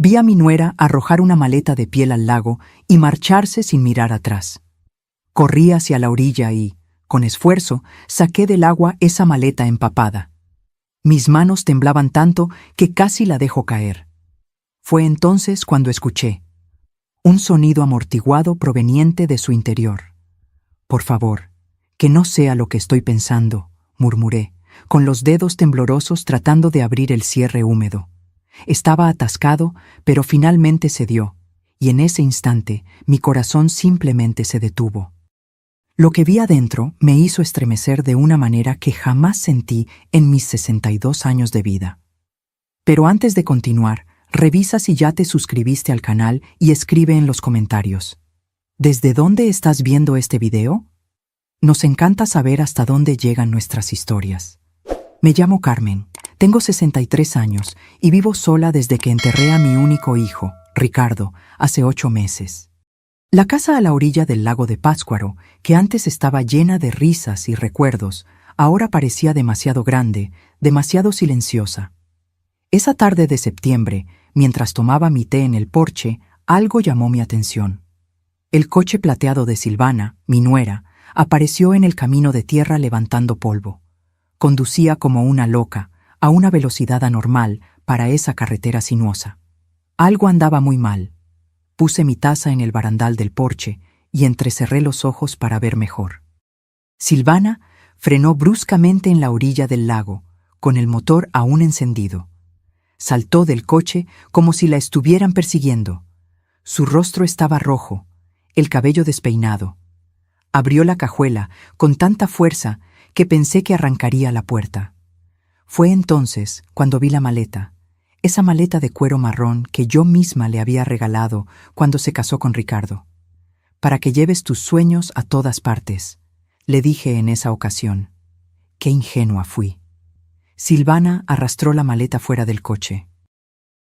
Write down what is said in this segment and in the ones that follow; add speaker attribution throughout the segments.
Speaker 1: Vi a mi nuera arrojar una maleta de piel al lago y marcharse sin mirar atrás. Corrí hacia la orilla y, con esfuerzo, saqué del agua esa maleta empapada. Mis manos temblaban tanto que casi la dejo caer. Fue entonces cuando escuché un sonido amortiguado proveniente de su interior. «Por favor, que no sea lo que estoy pensando», murmuré, con los dedos temblorosos tratando de abrir el cierre húmedo. Estaba atascado, pero finalmente cedió, y en ese instante mi corazón simplemente se detuvo. Lo que vi adentro me hizo estremecer de una manera que jamás sentí en mis 62 años de vida. Pero antes de continuar, revisa si ya te suscribiste al canal y escribe en los comentarios: ¿desde dónde estás viendo este video? Nos encanta saber hasta dónde llegan nuestras historias. Me llamo Carmen, tengo 63 años y vivo sola desde que enterré a mi único hijo, Ricardo, hace 8 meses. La casa a la orilla del lago de Pátzcuaro, que antes estaba llena de risas y recuerdos, ahora parecía demasiado grande, demasiado silenciosa. Esa tarde de septiembre, mientras tomaba mi té en el porche, algo llamó mi atención. El coche plateado de Silvana, mi nuera, apareció en el camino de tierra levantando polvo. Conducía como una loca, a una velocidad anormal para esa carretera sinuosa. Algo andaba muy mal. Puse mi taza en el barandal del porche y entrecerré los ojos para ver mejor. Silvana frenó bruscamente en la orilla del lago, con el motor aún encendido. Saltó del coche como si la estuvieran persiguiendo. Su rostro estaba rojo, el cabello despeinado. Abrió la cajuela con tanta fuerza que pensé que arrancaría la puerta. Fue entonces cuando vi la maleta, esa maleta de cuero marrón que yo misma le había regalado cuando se casó con Ricardo. «Para que lleves tus sueños a todas partes», le dije en esa ocasión. Qué ingenua fui. Silvana arrastró la maleta fuera del coche.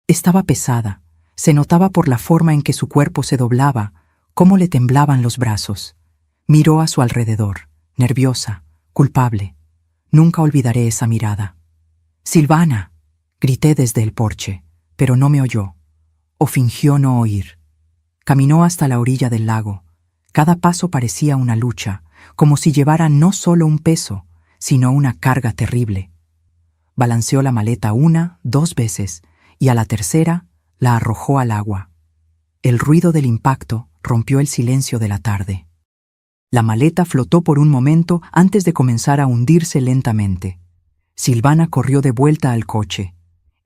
Speaker 1: Estaba pesada, se notaba por la forma en que su cuerpo se doblaba, cómo le temblaban los brazos. Miró a su alrededor, nerviosa, culpable. Nunca olvidaré esa mirada. «¡Silvana!», grité desde el porche, pero no me oyó, o fingió no oír. Caminó hasta la orilla del lago. Cada paso parecía una lucha, como si llevara no solo un peso, sino una carga terrible. Balanceó la maleta 1, 2 veces, y a la tercera la arrojó al agua. El ruido del impacto rompió el silencio de la tarde. La maleta flotó por un momento antes de comenzar a hundirse lentamente. Silvana corrió de vuelta al coche.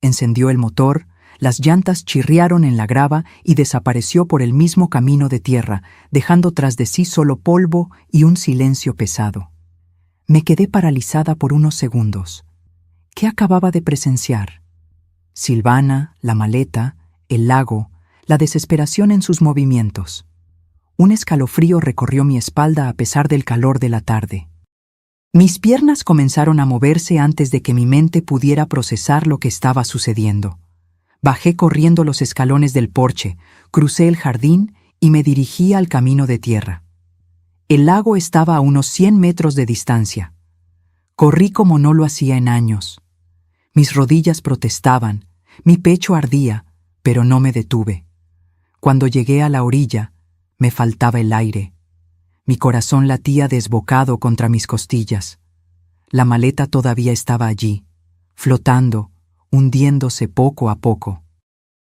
Speaker 1: Encendió el motor, las llantas chirriaron en la grava y desapareció por el mismo camino de tierra, dejando tras de sí solo polvo y un silencio pesado. Me quedé paralizada por unos segundos. ¿Qué acababa de presenciar? Silvana, la maleta, el lago, la desesperación en sus movimientos. Un escalofrío recorrió mi espalda a pesar del calor de la tarde. Mis piernas comenzaron a moverse antes de que mi mente pudiera procesar lo que estaba sucediendo. Bajé corriendo los escalones del porche, crucé el jardín y me dirigí al camino de tierra. El lago estaba a unos 100 metros de distancia. Corrí como no lo hacía en años. Mis rodillas protestaban, mi pecho ardía, pero no me detuve. Cuando llegué a la orilla, me faltaba el aire. Mi corazón latía desbocado contra mis costillas. La maleta todavía estaba allí, flotando, hundiéndose poco a poco.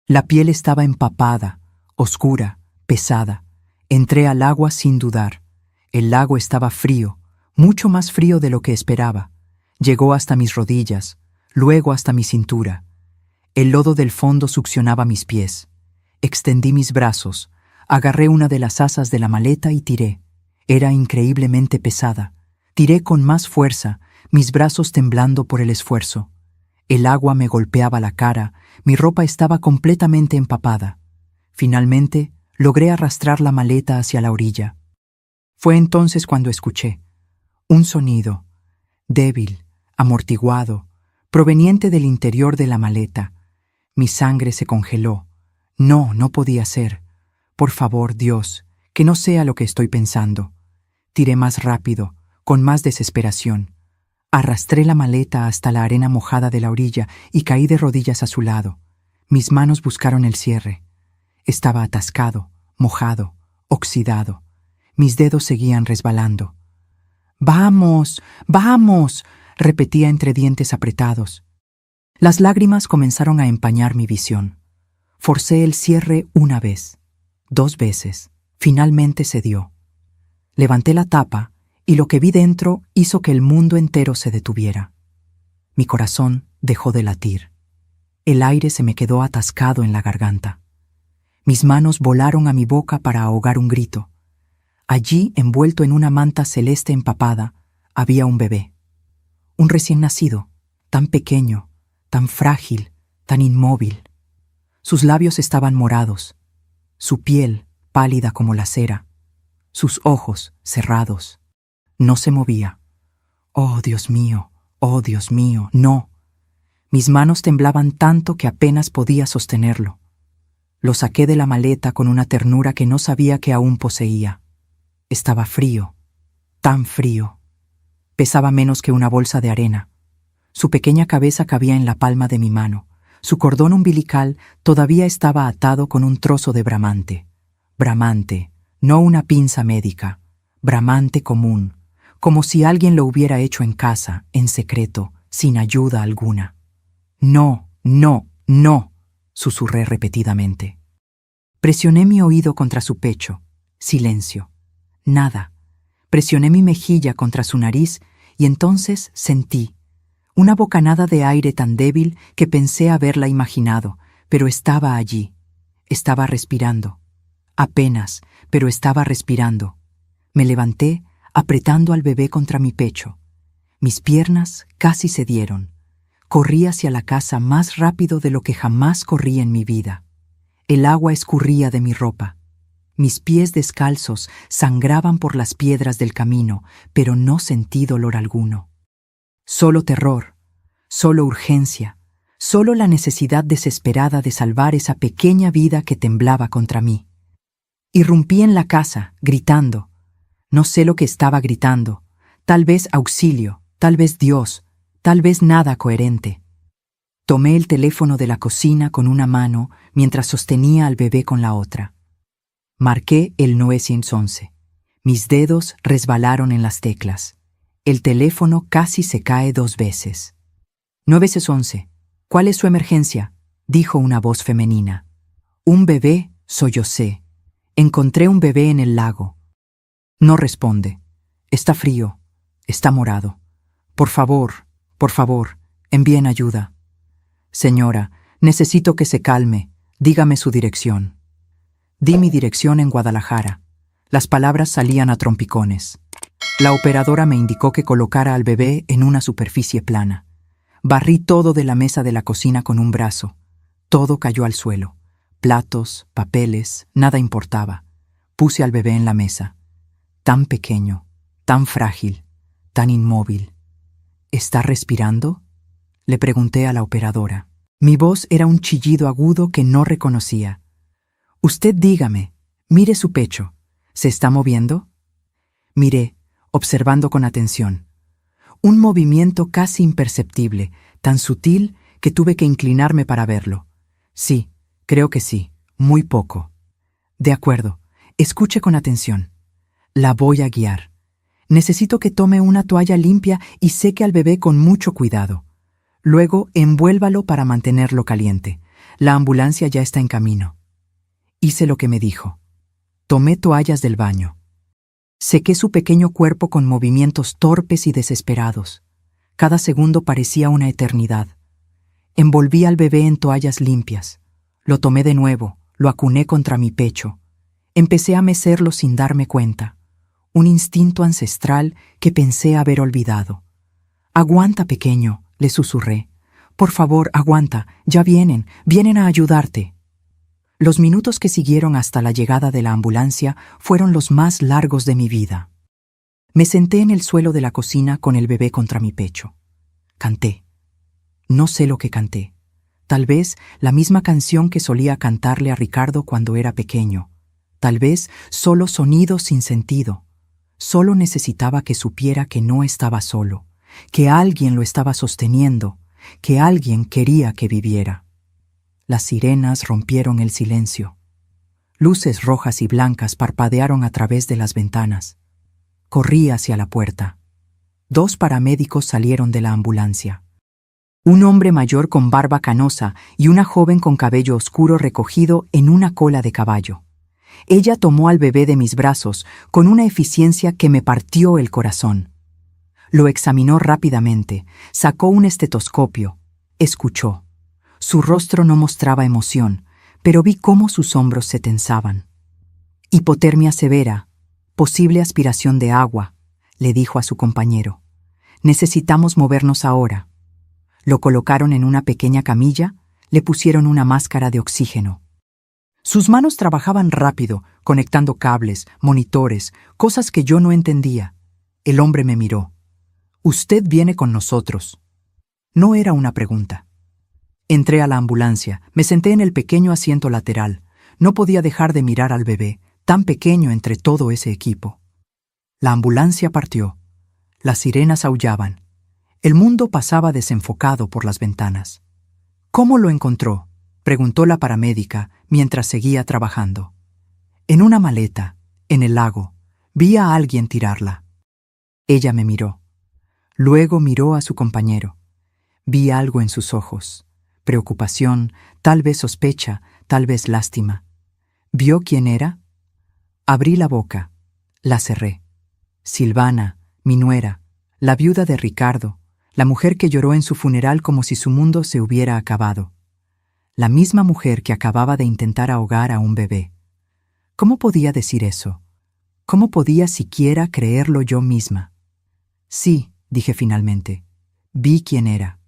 Speaker 1: La piel estaba empapada, oscura, pesada. Entré al agua sin dudar. El lago estaba frío, mucho más frío de lo que esperaba. Llegó hasta mis rodillas, luego hasta mi cintura. El lodo del fondo succionaba mis pies. Extendí mis brazos, agarré una de las asas de la maleta y tiré. Era increíblemente pesada. Tiré con más fuerza, mis brazos temblando por el esfuerzo. El agua me golpeaba la cara, mi ropa estaba completamente empapada. Finalmente, logré arrastrar la maleta hacia la orilla. Fue entonces cuando escuché un sonido, débil, amortiguado, proveniente del interior de la maleta. Mi sangre se congeló. No podía ser. Por favor, Dios, que no sea lo que estoy pensando. Tiré más rápido, con más desesperación. Arrastré la maleta hasta la arena mojada de la orilla y caí de rodillas a su lado. Mis manos buscaron el cierre. Estaba atascado, mojado, oxidado. Mis dedos seguían resbalando. «¡Vamos! ¡Vamos!», repetía entre dientes apretados. Las lágrimas comenzaron a empañar mi visión. Forcé el cierre una vez, 2 veces. Finalmente cedió. Levanté la tapa y lo que vi dentro hizo que el mundo entero se detuviera. Mi corazón dejó de latir. El aire se me quedó atascado en la garganta. Mis manos volaron a mi boca para ahogar un grito. Allí, envuelto en una manta celeste empapada, había un bebé. Un recién nacido, tan pequeño, tan frágil, tan inmóvil. Sus labios estaban morados, su piel pálida como la cera, sus ojos cerrados. No se movía. Oh, Dios mío, no. Mis manos temblaban tanto que apenas podía sostenerlo. Lo saqué de la maleta con una ternura que no sabía que aún poseía. Estaba frío, tan frío. Pesaba menos que una bolsa de arena. Su pequeña cabeza cabía en la palma de mi mano. Su cordón umbilical todavía estaba atado con un trozo de bramante. Bramante, no una pinza médica. Bramante común, como si alguien lo hubiera hecho en casa, en secreto, sin ayuda alguna. «No, no, no», susurré repetidamente. Presioné mi oído contra su pecho. Silencio. Nada. Presioné mi mejilla contra su nariz y entonces sentí una bocanada de aire tan débil que pensé haberla imaginado, pero estaba allí. Estaba respirando. Apenas, pero estaba respirando. Me levanté, apretando al bebé contra mi pecho. Mis piernas casi cedieron. Corrí hacia la casa más rápido de lo que jamás corrí en mi vida. El agua escurría de mi ropa. Mis pies descalzos sangraban por las piedras del camino, pero no sentí dolor alguno. Solo terror, solo urgencia, solo la necesidad desesperada de salvar esa pequeña vida que temblaba contra mí. Irrumpí en la casa, gritando. No sé lo que estaba gritando. Tal vez auxilio, tal vez Dios, tal vez nada coherente. Tomé el teléfono de la cocina con una mano mientras sostenía al bebé con la otra. Marqué el 911. Mis dedos resbalaron en las teclas. El teléfono casi se cae 2 veces. 911. «¿Cuál es su emergencia?», dijo una voz femenina. «Un bebé», sollocé. «Encontré un bebé en el lago». No responde. Está frío. Está morado. Por favor, envíen ayuda». «Señora, necesito que se calme. Dígame su dirección». Di mi dirección en Guadalajara. Las palabras salían a trompicones. La operadora me indicó que colocara al bebé en una superficie plana. Barrí todo de la mesa de la cocina con un brazo. Todo cayó al suelo. Platos, papeles, nada importaba. Puse al bebé en la mesa. Tan pequeño, tan frágil, tan inmóvil. ¿Está respirando?, le pregunté a la operadora. Mi voz era un chillido agudo que no reconocía. «Usted dígame, mire su pecho. ¿Se está moviendo?». Miré, observando con atención. Un movimiento casi imperceptible, tan sutil que tuve que inclinarme para verlo. Sí, creo que sí, muy poco. De acuerdo, escuche con atención. La voy a guiar. Necesito que tome una toalla limpia y seque al bebé con mucho cuidado. Luego, envuélvalo para mantenerlo caliente. La ambulancia ya está en camino. Hice lo que me dijo. Tomé toallas del baño. Sequé su pequeño cuerpo con movimientos torpes y desesperados. Cada segundo parecía una eternidad. Envolví al bebé en toallas limpias. Lo tomé de nuevo, lo acuné contra mi pecho. Empecé a mecerlo sin darme cuenta. Un instinto ancestral que pensé haber olvidado. «Aguanta, pequeño», le susurré. «Por favor, aguanta, ya vienen a ayudarte». Los minutos que siguieron hasta la llegada de la ambulancia fueron los más largos de mi vida. Me senté en el suelo de la cocina con el bebé contra mi pecho. Canté. No sé lo que canté. Tal vez la misma canción que solía cantarle a Ricardo cuando era pequeño. Tal vez solo sonidos sin sentido. Solo necesitaba que supiera que no estaba solo, que alguien lo estaba sosteniendo, que alguien quería que viviera. Las sirenas rompieron el silencio. Luces rojas y blancas parpadearon a través de las ventanas. Corrí hacia la puerta. 2 paramédicos salieron de la ambulancia. Un hombre mayor con barba canosa y una joven con cabello oscuro recogido en una cola de caballo. Ella tomó al bebé de mis brazos con una eficiencia que me partió el corazón. Lo examinó rápidamente, sacó un estetoscopio, escuchó. Su rostro no mostraba emoción, pero vi cómo sus hombros se tensaban. Hipotermia severa, posible aspiración de agua, le dijo a su compañero. Necesitamos movernos ahora. Lo colocaron en una pequeña camilla, le pusieron una máscara de oxígeno. Sus manos trabajaban rápido, conectando cables, monitores, cosas que yo no entendía. El hombre me miró. «Usted viene con nosotros». No era una pregunta. Entré a la ambulancia, me senté en el pequeño asiento lateral. No podía dejar de mirar al bebé, tan pequeño entre todo ese equipo. La ambulancia partió. Las sirenas aullaban. El mundo pasaba desenfocado por las ventanas. «¿Cómo lo encontró?», preguntó la paramédica mientras seguía trabajando. «En una maleta, en el lago. Vi a alguien tirarla». Ella me miró. Luego miró a su compañero. Vi algo en sus ojos. Preocupación, tal vez sospecha, tal vez lástima. ¿Vio quién era? Abrí la boca. La cerré. Silvana, mi nuera, la viuda de Ricardo, la mujer que lloró en su funeral como si su mundo se hubiera acabado. La misma mujer que acababa de intentar ahogar a un bebé. ¿Cómo podía decir eso? ¿Cómo podía siquiera creerlo yo misma? Sí, dije finalmente. Vi quién era.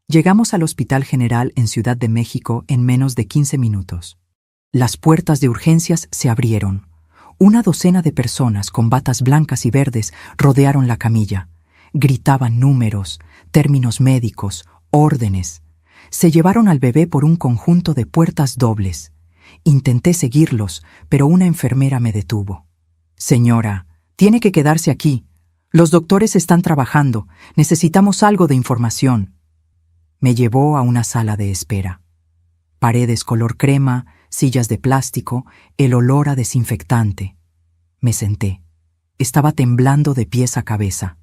Speaker 1: Llegamos al Hospital General en Ciudad de México en menos de 15 minutos. Las puertas de urgencias se abrieron. Una docena de personas con batas blancas y verdes rodearon la camilla. Gritaban números, términos médicos, órdenes. Se llevaron al bebé por un conjunto de puertas dobles. Intenté seguirlos, pero una enfermera me detuvo. «Señora, tiene que quedarse aquí. Los doctores están trabajando. Necesitamos algo de información». Me llevó a una sala de espera. Paredes color crema, sillas de plástico, el olor a desinfectante. Me senté. Estaba temblando de pies a cabeza.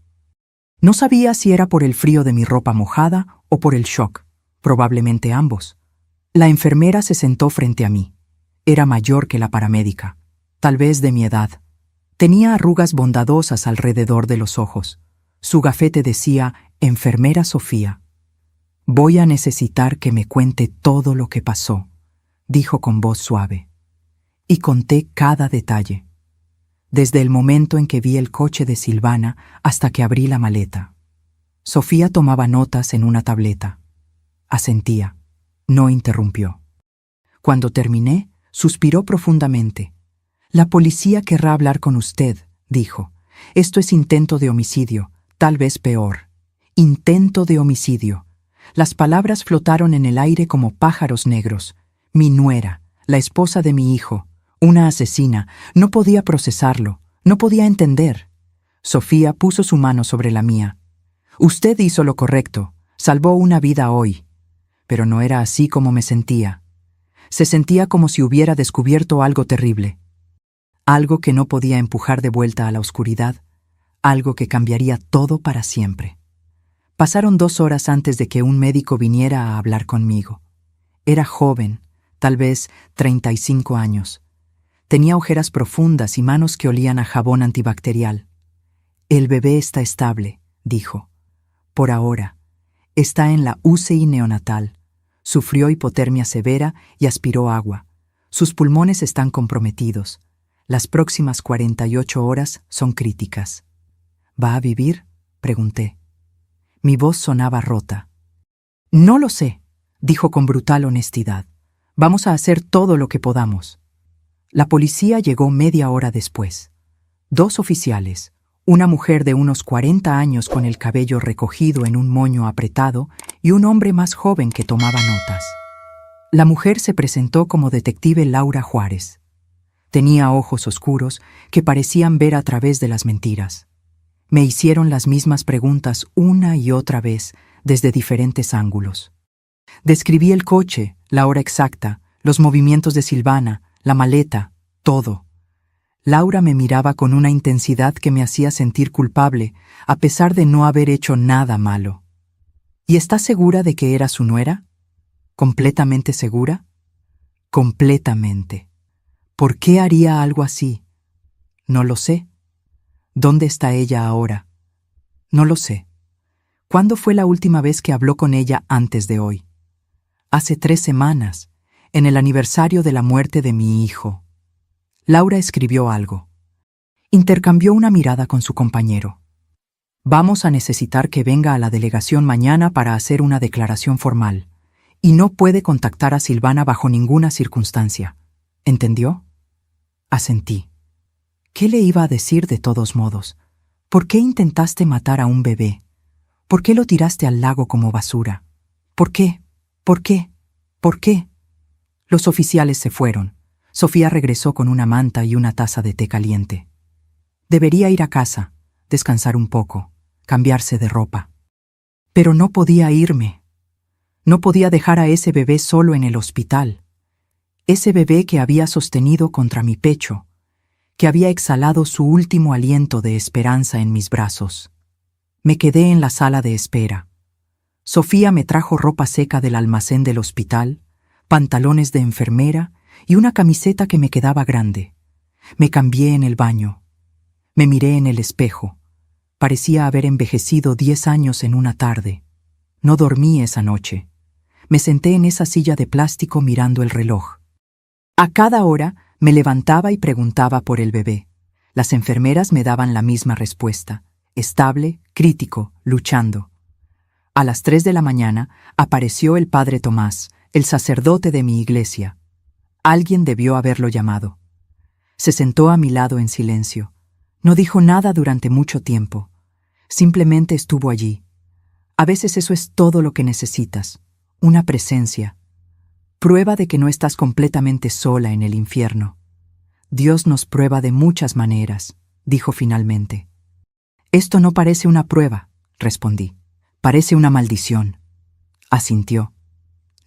Speaker 1: No sabía si era por el frío de mi ropa mojada o por el shock, probablemente ambos. La enfermera se sentó frente a mí. Era mayor que la paramédica, tal vez de mi edad. Tenía arrugas bondadosas alrededor de los ojos. Su gafete decía «Enfermera Sofía». «Voy a necesitar que me cuente todo lo que pasó», dijo con voz suave. Y conté cada detalle. Desde el momento en que vi el coche de Silvana hasta que abrí la maleta. Sofía tomaba notas en una tableta. Asentía. No interrumpió. Cuando terminé, suspiró profundamente. «La policía querrá hablar con usted», dijo. «Esto es intento de homicidio, tal vez peor. Intento de homicidio». Las palabras flotaron en el aire como pájaros negros. Mi nuera, la esposa de mi hijo, una asesina, no podía procesarlo, no podía entender. Sofía puso su mano sobre la mía. «Usted hizo lo correcto, salvó una vida hoy». Pero no era así como me sentía. Se sentía como si hubiera descubierto algo terrible. Algo que no podía empujar de vuelta a la oscuridad, algo que cambiaría todo para siempre. Pasaron 2 horas antes de que un médico viniera a hablar conmigo. Era joven, tal vez 35 años. Tenía ojeras profundas y manos que olían a jabón antibacterial. «El bebé está estable», dijo. «Por ahora. Está en la UCI neonatal. Sufrió hipotermia severa y aspiró agua. Sus pulmones están comprometidos. Las próximas 48 horas son críticas». «¿Va a vivir?», pregunté. Mi voz sonaba rota. «No lo sé», dijo con brutal honestidad. «Vamos a hacer todo lo que podamos». La policía llegó media hora después. 2 oficiales, una mujer de unos 40 años con el cabello recogido en un moño apretado y un hombre más joven que tomaba notas. La mujer se presentó como detective Laura Juárez. Tenía ojos oscuros que parecían ver a través de las mentiras. Me hicieron las mismas preguntas una y otra vez, desde diferentes ángulos. Describí el coche, la hora exacta, los movimientos de Silvana, la maleta, todo. Laura me miraba con una intensidad que me hacía sentir culpable, a pesar de no haber hecho nada malo. ¿Y estás segura de que era su nuera? ¿Completamente segura? Completamente. ¿Por qué haría algo así? No lo sé. ¿Dónde está ella ahora? No lo sé. ¿Cuándo fue la última vez que habló con ella antes de hoy? Hace 3 semanas, en el aniversario de la muerte de mi hijo. Laura escribió algo. Intercambió una mirada con su compañero. Vamos a necesitar que venga a la delegación mañana para hacer una declaración formal, y no puede contactar a Silvana bajo ninguna circunstancia. ¿Entendió? Asentí. ¿Qué le iba a decir de todos modos? ¿Por qué intentaste matar a un bebé? ¿Por qué lo tiraste al lago como basura? ¿Por qué? ¿Por qué? ¿Por qué? Los oficiales se fueron. Sofía regresó con una manta y una taza de té caliente. Debería ir a casa, descansar un poco, cambiarse de ropa. Pero no podía irme. No podía dejar a ese bebé solo en el hospital. Ese bebé que había sostenido contra mi pecho, que había exhalado su último aliento de esperanza en mis brazos. Me quedé en la sala de espera. Sofía me trajo ropa seca del almacén del hospital, pantalones de enfermera y una camiseta que me quedaba grande. Me cambié en el baño. Me miré en el espejo. Parecía haber envejecido 10 años en una tarde. No dormí esa noche. Me senté en esa silla de plástico mirando el reloj. A cada hora me levantaba y preguntaba por el bebé. Las enfermeras me daban la misma respuesta: estable, crítico, luchando. A las 3 de la mañana apareció el padre Tomás, el sacerdote de mi iglesia. Alguien debió haberlo llamado. Se sentó a mi lado en silencio. No dijo nada durante mucho tiempo. Simplemente estuvo allí. A veces eso es todo lo que necesitas, una presencia. Prueba de que no estás completamente sola en el infierno. Dios nos prueba de muchas maneras, dijo finalmente. Esto no parece una prueba, respondí. Parece una maldición. Asintió.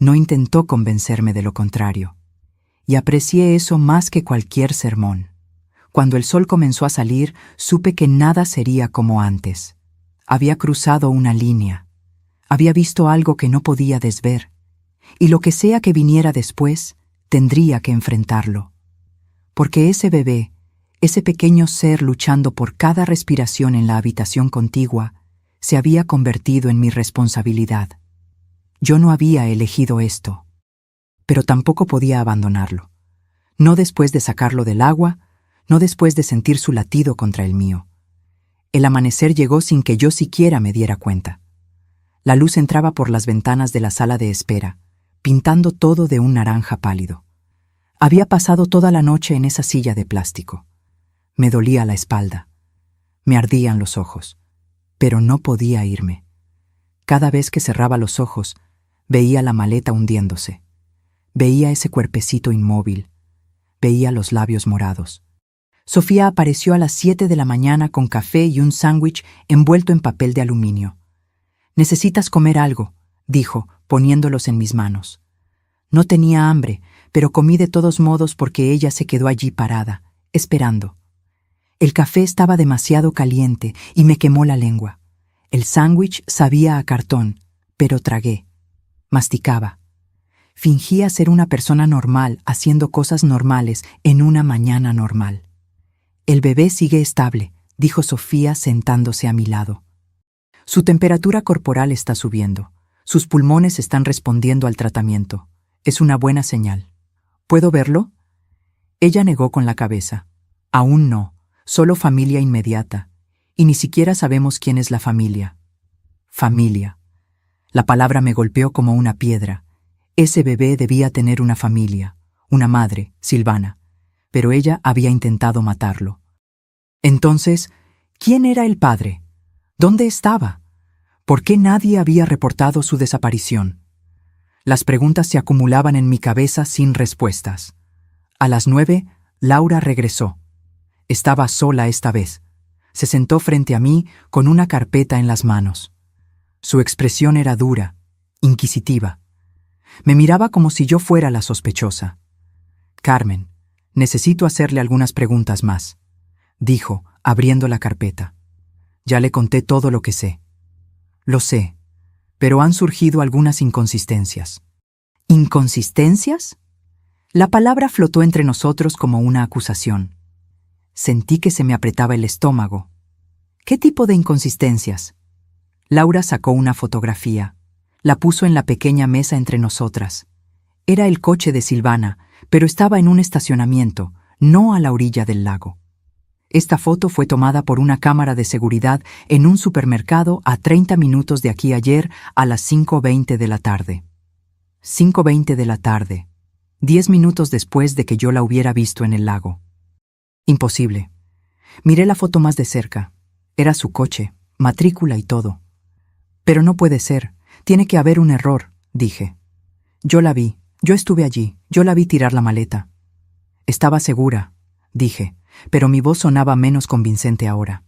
Speaker 1: No intentó convencerme de lo contrario. Y aprecié eso más que cualquier sermón. Cuando el sol comenzó a salir, supe que nada sería como antes. Había cruzado una línea. Había visto algo que no podía desver. Y lo que sea que viniera después, tendría que enfrentarlo. Porque ese bebé, ese pequeño ser luchando por cada respiración en la habitación contigua, se había convertido en mi responsabilidad. Yo no había elegido esto. Pero tampoco podía abandonarlo. No después de sacarlo del agua, no después de sentir su latido contra el mío. El amanecer llegó sin que yo siquiera me diera cuenta. La luz entraba por las ventanas de la sala de espera, pintando todo de un naranja pálido. Había pasado toda la noche en esa silla de plástico. Me dolía la espalda. Me ardían los ojos. Pero no podía irme. Cada vez que cerraba los ojos, veía la maleta hundiéndose. Veía ese cuerpecito inmóvil. Veía los labios morados. Sofía apareció a las 7 de la mañana con café y un sándwich envuelto en papel de aluminio. «Necesitas comer algo», dijo, poniéndolos en mis manos. No tenía hambre, pero comí de todos modos porque ella se quedó allí parada, esperando. El café estaba demasiado caliente y me quemó la lengua. El sándwich sabía a cartón, pero tragué. Masticaba. Fingía ser una persona normal haciendo cosas normales en una mañana normal. «El bebé sigue estable», dijo Sofía sentándose a mi lado. «Su temperatura corporal está subiendo. Sus pulmones están respondiendo al tratamiento. Es una buena señal. ¿Puedo verlo?» Ella negó con la cabeza. «Aún no. Solo familia inmediata. Y ni siquiera sabemos quién es la familia». Familia. La palabra me golpeó como una piedra. Ese bebé debía tener una familia, una madre, Silvana, pero ella había intentado matarlo. Entonces, ¿quién era el padre? ¿Dónde estaba? ¿Por qué nadie había reportado su desaparición? Las preguntas se acumulaban en mi cabeza sin respuestas. A las 9, Laura regresó. Estaba sola esta vez. Se sentó frente a mí con una carpeta en las manos. Su expresión era dura, inquisitiva. Me miraba como si yo fuera la sospechosa. Carmen, necesito hacerle algunas preguntas más, dijo, abriendo la carpeta. Ya le conté todo lo que sé. Lo sé, pero han surgido algunas inconsistencias. ¿Inconsistencias? La palabra flotó entre nosotros como una acusación. Sentí que se me apretaba el estómago. ¿Qué tipo de inconsistencias? Laura sacó una fotografía. La puso en la pequeña mesa entre nosotras. Era el coche de Silvana, pero estaba en un estacionamiento, no a la orilla del lago. Esta foto fue tomada por una cámara de seguridad en un supermercado a 30 minutos de aquí ayer a las 5:20 de la tarde. 5:20 de la tarde, 10 minutos después de que yo la hubiera visto en el lago. Imposible. Miré la foto más de cerca. Era su coche, matrícula y todo. Pero no puede ser. Tiene que haber un error, dije. Yo la vi. Yo estuve allí. Yo la vi tirar la maleta. Estaba segura, dije, pero mi voz sonaba menos convincente ahora.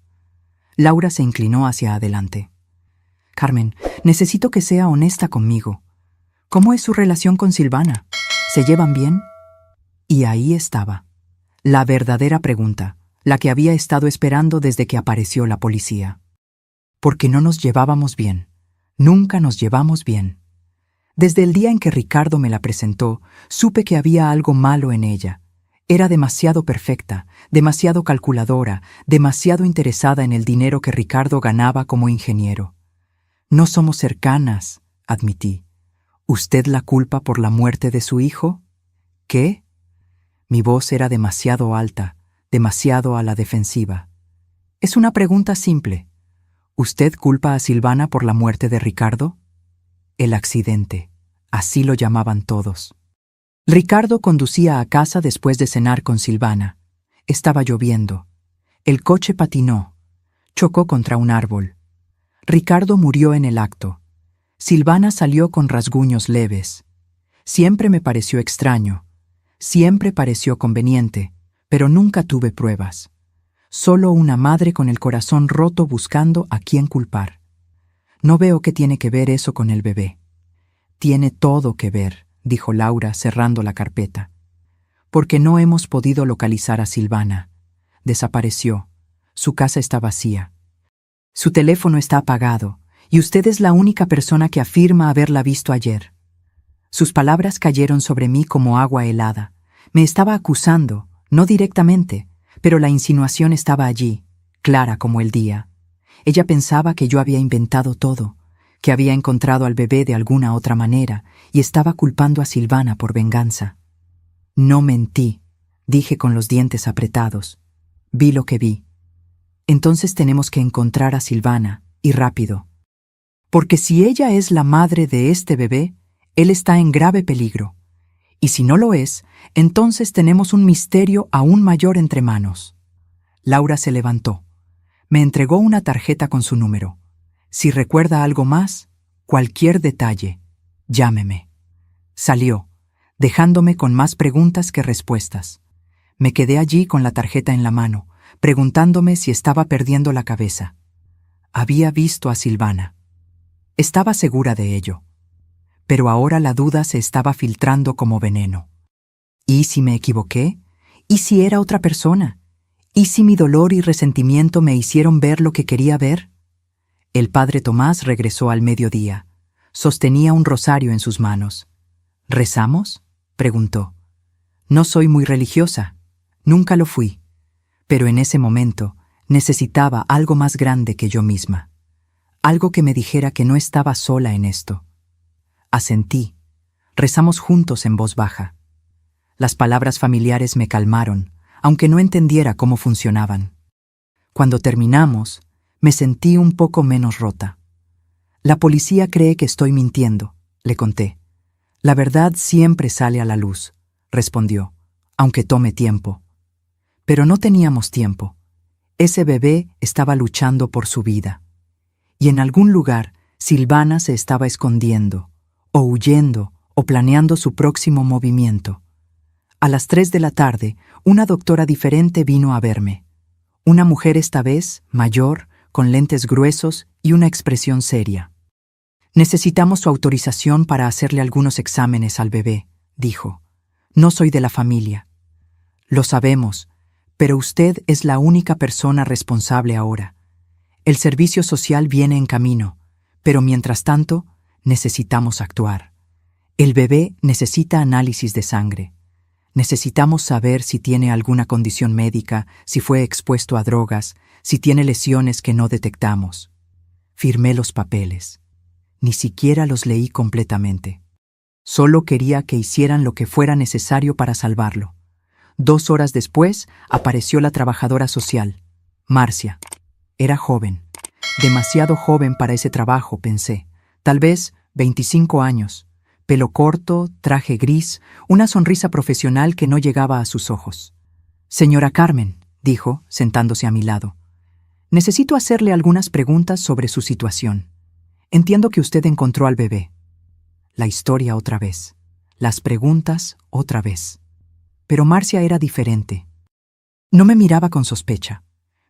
Speaker 1: Laura se inclinó hacia adelante. Carmen, necesito que sea honesta conmigo. ¿Cómo es su relación con Silvana? ¿Se llevan bien? Y ahí estaba. La verdadera pregunta, la que había estado esperando desde que apareció la policía. Porque no nos llevábamos bien. Nunca nos llevamos bien. Desde el día en que Ricardo me la presentó, supe que había algo malo en ella. Era demasiado perfecta, demasiado calculadora, demasiado interesada en el dinero que Ricardo ganaba como ingeniero. No somos cercanas, admití. ¿Usted la culpa por la muerte de su hijo? ¿Qué? Mi voz era demasiado alta, demasiado a la defensiva. Es una pregunta simple. ¿Usted culpa a Silvana por la muerte de Ricardo? El accidente, así lo llamaban todos. Ricardo conducía a casa después de cenar con Silvana. Estaba lloviendo. El coche patinó. Chocó contra un árbol. Ricardo murió en el acto. Silvana salió con rasguños leves. Siempre me pareció extraño. Siempre pareció conveniente, pero nunca tuve pruebas. Solo una madre con el corazón roto buscando a quién culpar. No veo qué tiene que ver eso con el bebé. Tiene todo que ver, dijo Laura cerrando la carpeta. Porque no hemos podido localizar a Silvana. Desapareció. Su casa está vacía. Su teléfono está apagado, y usted es la única persona que afirma haberla visto ayer. Sus palabras cayeron sobre mí como agua helada. Me estaba acusando, no directamente, pero la insinuación estaba allí, clara como el día. Ella pensaba que yo había inventado todo, que había encontrado al bebé de alguna otra manera y estaba culpando a Silvana por venganza. No mentí, dije con los dientes apretados. Vi lo que vi. Entonces tenemos que encontrar a Silvana, y rápido. Porque si ella es la madre de este bebé, él está en grave peligro. Y si no lo es, entonces tenemos un misterio aún mayor entre manos. Laura se levantó. Me entregó una tarjeta con su número. Si recuerda algo más, cualquier detalle, llámeme. Salió, dejándome con más preguntas que respuestas. Me quedé allí con la tarjeta en la mano, preguntándome si estaba perdiendo la cabeza. Había visto a Silvana. Estaba segura de ello. Pero ahora la duda se estaba filtrando como veneno. ¿Y si me equivoqué? ¿Y si era otra persona? ¿Y si mi dolor y resentimiento me hicieron ver lo que quería ver? El padre Tomás regresó al mediodía. Sostenía un rosario en sus manos. ¿Rezamos?, preguntó. No soy muy religiosa. Nunca lo fui. Pero en ese momento necesitaba algo más grande que yo misma. Algo que me dijera que no estaba sola en esto. Asentí. Rezamos juntos en voz baja. Las palabras familiares me calmaron, aunque no entendiera cómo funcionaban. Cuando terminamos, me sentí un poco menos rota. La policía cree que estoy mintiendo, le conté. La verdad siempre sale a la luz, respondió, aunque tome tiempo. Pero no teníamos tiempo. Ese bebé estaba luchando por su vida. Y en algún lugar, Silvana se estaba escondiendo, o huyendo, o planeando su próximo movimiento. A las 3 de la tarde, una doctora diferente vino a verme. Una mujer esta vez, mayor, con lentes gruesos y una expresión seria. Necesitamos su autorización para hacerle algunos exámenes al bebé, dijo. No soy de la familia. Lo sabemos, pero usted es la única persona responsable ahora. El servicio social viene en camino, pero mientras tanto, necesitamos actuar. El bebé necesita análisis de sangre. Necesitamos saber si tiene alguna condición médica, si fue expuesto a drogas, si tiene lesiones que no detectamos. Firmé los papeles. Ni siquiera los leí completamente. Solo quería que hicieran lo que fuera necesario para salvarlo. 2 horas después, apareció la trabajadora social, Marcia. Era joven. Demasiado joven para ese trabajo, pensé. Tal vez 25 años. Pelo corto, traje gris, una sonrisa profesional que no llegaba a sus ojos. «Señora Carmen», dijo, sentándose a mi lado, «necesito hacerle algunas preguntas sobre su situación. Entiendo que usted encontró al bebé». La historia otra vez. Las preguntas otra vez. Pero Marcia era diferente. No me miraba con sospecha.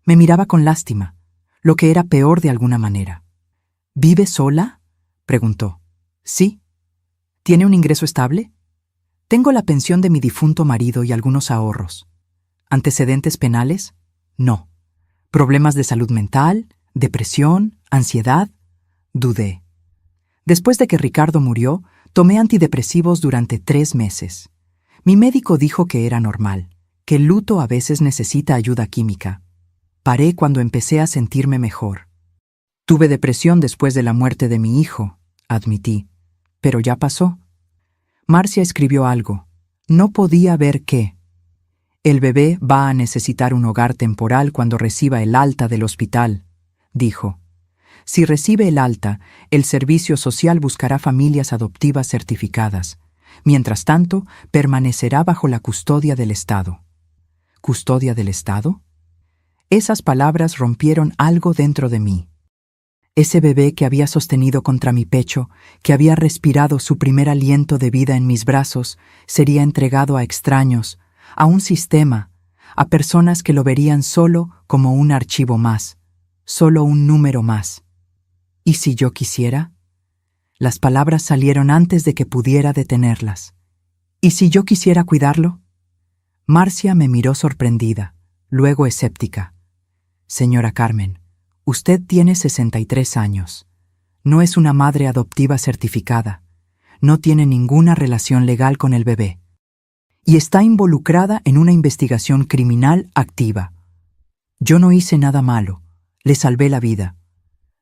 Speaker 1: Me miraba con lástima, lo que era peor de alguna manera. «¿Vive sola?», preguntó. «Sí». ¿Tiene un ingreso estable? Tengo la pensión de mi difunto marido y algunos ahorros. ¿Antecedentes penales? No. ¿Problemas de salud mental? ¿Depresión? ¿Ansiedad? Dudé. Después de que Ricardo murió, tomé antidepresivos durante 3 meses. Mi médico dijo que era normal, que el luto a veces necesita ayuda química. Paré cuando empecé a sentirme mejor. Tuve depresión después de la muerte de mi hijo, admití. Pero ya pasó. Marcia escribió algo. No podía ver qué. El bebé va a necesitar un hogar temporal cuando reciba el alta del hospital, dijo. Si recibe el alta, el servicio social buscará familias adoptivas certificadas. Mientras tanto, permanecerá bajo la custodia del Estado. ¿Custodia del Estado? Esas palabras rompieron algo dentro de mí. Ese bebé que había sostenido contra mi pecho, que había respirado su primer aliento de vida en mis brazos, sería entregado a extraños, a un sistema, a personas que lo verían solo como un archivo más, solo un número más. ¿Y si yo quisiera? Las palabras salieron antes de que pudiera detenerlas. ¿Y si yo quisiera cuidarlo? Marcia me miró sorprendida, luego escéptica. Señora Carmen, usted tiene 63 años. No es una madre adoptiva certificada. No tiene ninguna relación legal con el bebé. Y está involucrada en una investigación criminal activa. Yo no hice nada malo. Le salvé la vida.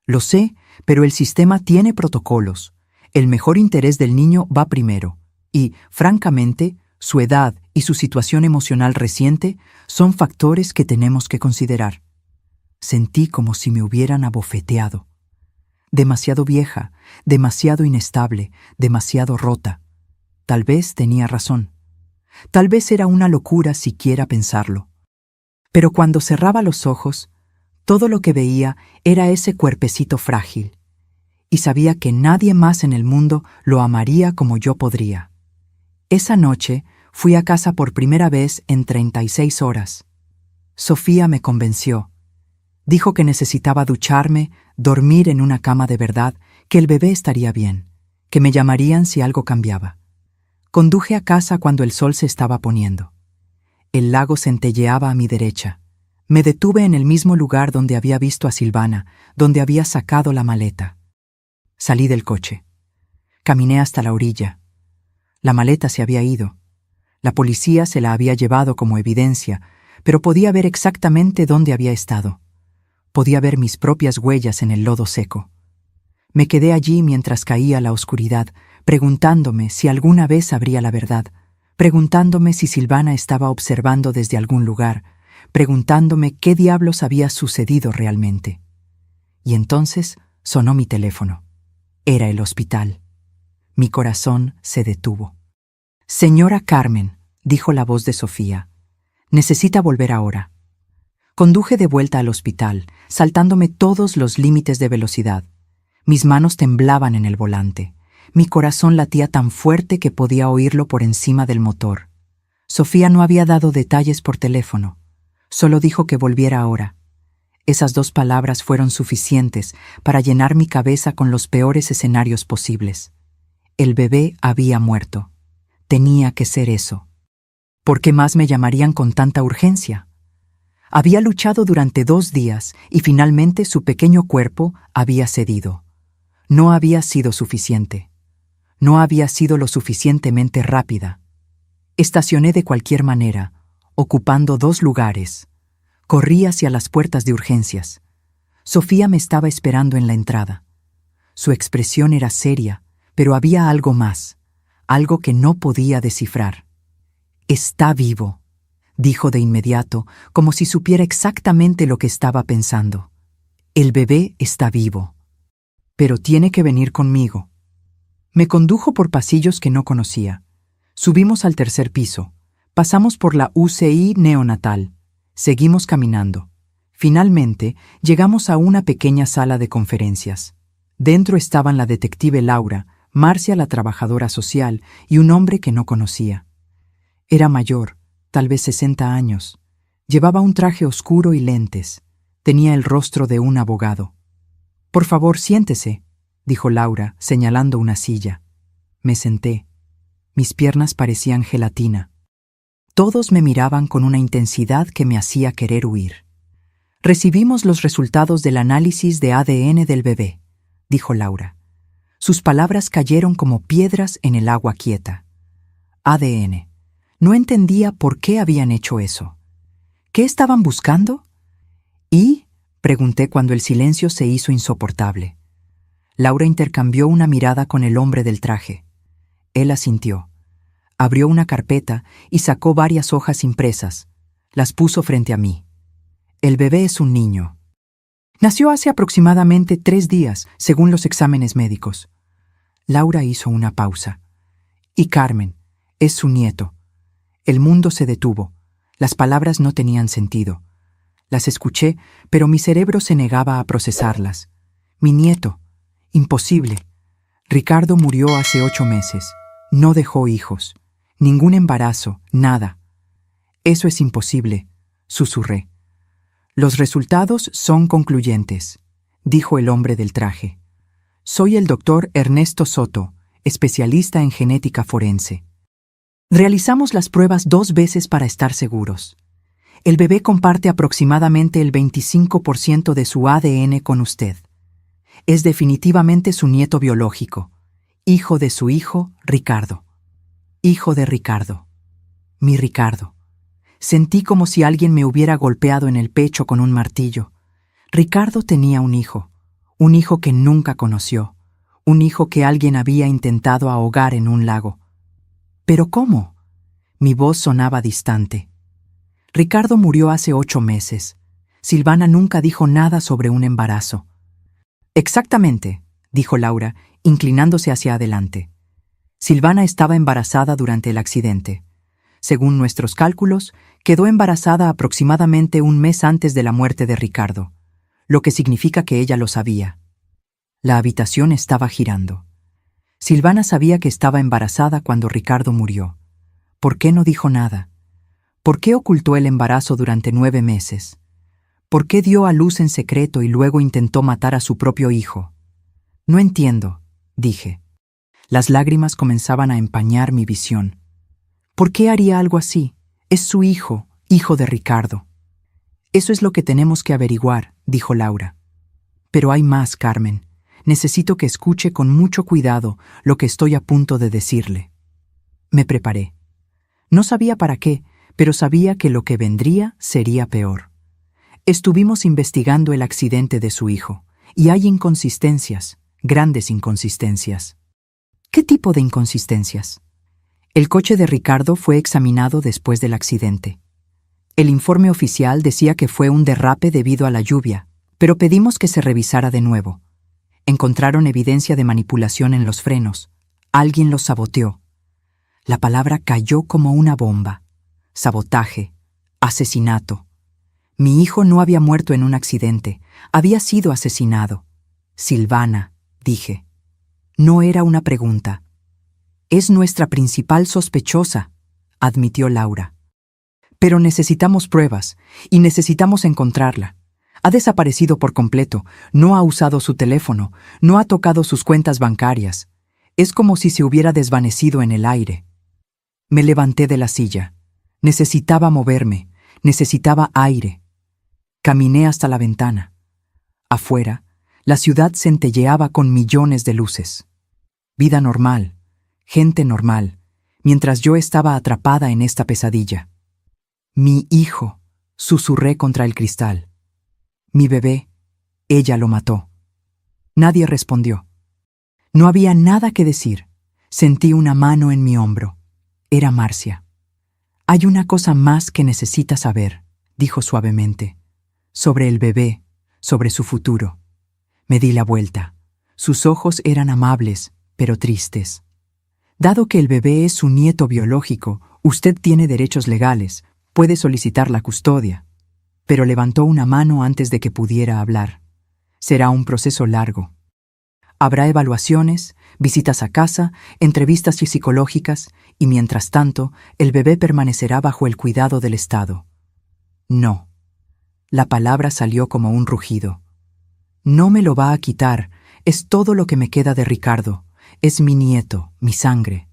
Speaker 1: Lo sé, pero el sistema tiene protocolos. El mejor interés del niño va primero. Y, francamente, su edad y su situación emocional reciente son factores que tenemos que considerar. Sentí como si me hubieran abofeteado. Demasiado vieja, demasiado inestable, demasiado rota. Tal vez tenía razón. Tal vez era una locura siquiera pensarlo. Pero cuando cerraba los ojos, todo lo que veía era ese cuerpecito frágil. Y sabía que nadie más en el mundo lo amaría como yo podría. Esa noche fui a casa por primera vez en 36 horas. Sofía me convenció. Dijo que necesitaba ducharme, dormir en una cama de verdad, que el bebé estaría bien, que me llamarían si algo cambiaba. Conduje a casa cuando el sol se estaba poniendo. El lago centelleaba a mi derecha. Me detuve en el mismo lugar donde había visto a Silvana, donde había sacado la maleta. Salí del coche. Caminé hasta la orilla. La maleta se había ido. La policía se la había llevado como evidencia, pero podía ver exactamente dónde había estado. Podía ver mis propias huellas en el lodo seco. Me quedé allí mientras caía la oscuridad, preguntándome si alguna vez sabría la verdad, preguntándome si Silvana estaba observando desde algún lugar, preguntándome qué diablos había sucedido realmente. Y entonces sonó mi teléfono. Era el hospital. Mi corazón se detuvo. «Señora Carmen», dijo la voz de Sofía, «necesita volver ahora». Conduje de vuelta al hospital, saltándome todos los límites de velocidad. Mis manos temblaban en el volante. Mi corazón latía tan fuerte que podía oírlo por encima del motor. Sofía no había dado detalles por teléfono. Solo dijo que volviera ahora. Esas 2 palabras fueron suficientes para llenar mi cabeza con los peores escenarios posibles. El bebé había muerto. Tenía que ser eso. ¿Por qué más me llamarían con tanta urgencia? Había luchado durante 2 días y finalmente su pequeño cuerpo había cedido. No había sido suficiente. No había sido lo suficientemente rápida. Estacioné de cualquier manera, ocupando 2 lugares. Corrí hacia las puertas de urgencias. Sofía me estaba esperando en la entrada. Su expresión era seria, pero había algo más, algo que no podía descifrar. «Está vivo», dijo de inmediato, como si supiera exactamente lo que estaba pensando. «El bebé está vivo. Pero tiene que venir conmigo». Me condujo por pasillos que no conocía. Subimos al 3er piso. Pasamos por la UCI neonatal. Seguimos caminando. Finalmente, llegamos a una pequeña sala de conferencias. Dentro estaban la detective Laura, Marcia la trabajadora social y un hombre que no conocía. Era mayor, tal vez 60 años. Llevaba un traje oscuro y lentes. Tenía el rostro de un abogado. «Por favor, siéntese», dijo Laura, señalando una silla. Me senté. Mis piernas parecían gelatina. Todos me miraban con una intensidad que me hacía querer huir. «Recibimos los resultados del análisis de ADN del bebé», dijo Laura. Sus palabras cayeron como piedras en el agua quieta. ADN. No entendía por qué habían hecho eso. ¿Qué estaban buscando? ¿Y? Pregunté cuando el silencio se hizo insoportable. Laura intercambió una mirada con el hombre del traje. Él asintió. Abrió una carpeta y sacó varias hojas impresas. Las puso frente a mí. El bebé es un niño. Nació hace aproximadamente 3 días, según los exámenes médicos. Laura hizo una pausa. Y Carmen, es su nieto. El mundo se detuvo. Las palabras no tenían sentido. Las escuché, pero mi cerebro se negaba a procesarlas. Mi nieto. Imposible. Ricardo murió hace 8 meses. No dejó hijos. Ningún embarazo, nada. Eso es imposible, susurré. Los resultados son concluyentes, dijo el hombre del traje. Soy el doctor Ernesto Soto, especialista en genética forense. Realizamos las pruebas 2 veces para estar seguros. El bebé comparte aproximadamente el 25% de su ADN con usted. Es definitivamente su nieto biológico, hijo de su hijo, Ricardo. Hijo de Ricardo. Mi Ricardo. Sentí como si alguien me hubiera golpeado en el pecho con un martillo. Ricardo tenía un hijo que nunca conoció, un hijo que alguien había intentado ahogar en un lago. ¿Pero cómo? Mi voz sonaba distante. Ricardo murió hace 8 meses. Silvana nunca dijo nada sobre un embarazo. Exactamente, dijo Laura, inclinándose hacia adelante. Silvana estaba embarazada durante el accidente. Según nuestros cálculos, quedó embarazada aproximadamente 1 mes antes de la muerte de Ricardo, lo que significa que ella lo sabía. La habitación estaba girando. Silvana sabía que estaba embarazada cuando Ricardo murió. ¿Por qué no dijo nada? ¿Por qué ocultó el embarazo durante 9 meses? ¿Por qué dio a luz en secreto y luego intentó matar a su propio hijo? No entiendo, dije. Las lágrimas comenzaban a empañar mi visión. ¿Por qué haría algo así? Es su hijo, hijo de Ricardo. Eso es lo que tenemos que averiguar, dijo Laura. Pero hay más, Carmen. Necesito que escuche con mucho cuidado lo que estoy a punto de decirle. Me preparé. No sabía para qué, pero sabía que lo que vendría sería peor. Estuvimos investigando el accidente de su hijo, y hay inconsistencias, grandes inconsistencias. ¿Qué tipo de inconsistencias? El coche de Ricardo fue examinado después del accidente. El informe oficial decía que fue un derrape debido a la lluvia, pero pedimos que se revisara de nuevo. Encontraron evidencia de manipulación en los frenos. Alguien los saboteó. La palabra cayó como una bomba. Sabotaje, asesinato. Mi hijo no había muerto en un accidente, había sido asesinado. Silvana, dije. No era una pregunta. Es nuestra principal sospechosa, admitió Laura. Pero necesitamos pruebas, y necesitamos encontrarla. Ha desaparecido por completo, no ha usado su teléfono, no ha tocado sus cuentas bancarias. Es como si se hubiera desvanecido en el aire. Me levanté de la silla. Necesitaba moverme, necesitaba aire. Caminé hasta la ventana. Afuera, la ciudad centelleaba con millones de luces. Vida normal, gente normal, mientras yo estaba atrapada en esta pesadilla. Mi hijo, susurré contra el cristal. Mi bebé, ella lo mató. Nadie respondió. No había nada que decir. Sentí una mano en mi hombro. Era Marcia. Hay una cosa más que necesitas saber, dijo suavemente. Sobre el bebé, sobre su futuro. Me di la vuelta. Sus ojos eran amables, pero tristes. Dado que el bebé es su nieto biológico, usted tiene derechos legales, puede solicitar la custodia. Pero levantó una mano antes de que pudiera hablar. Será un proceso largo. Habrá evaluaciones, visitas a casa, entrevistas psicológicas, y mientras tanto, el bebé permanecerá bajo el cuidado del Estado. No. La palabra salió como un rugido. No me lo va a quitar, es todo lo que me queda de Ricardo. Es mi nieto, mi sangre.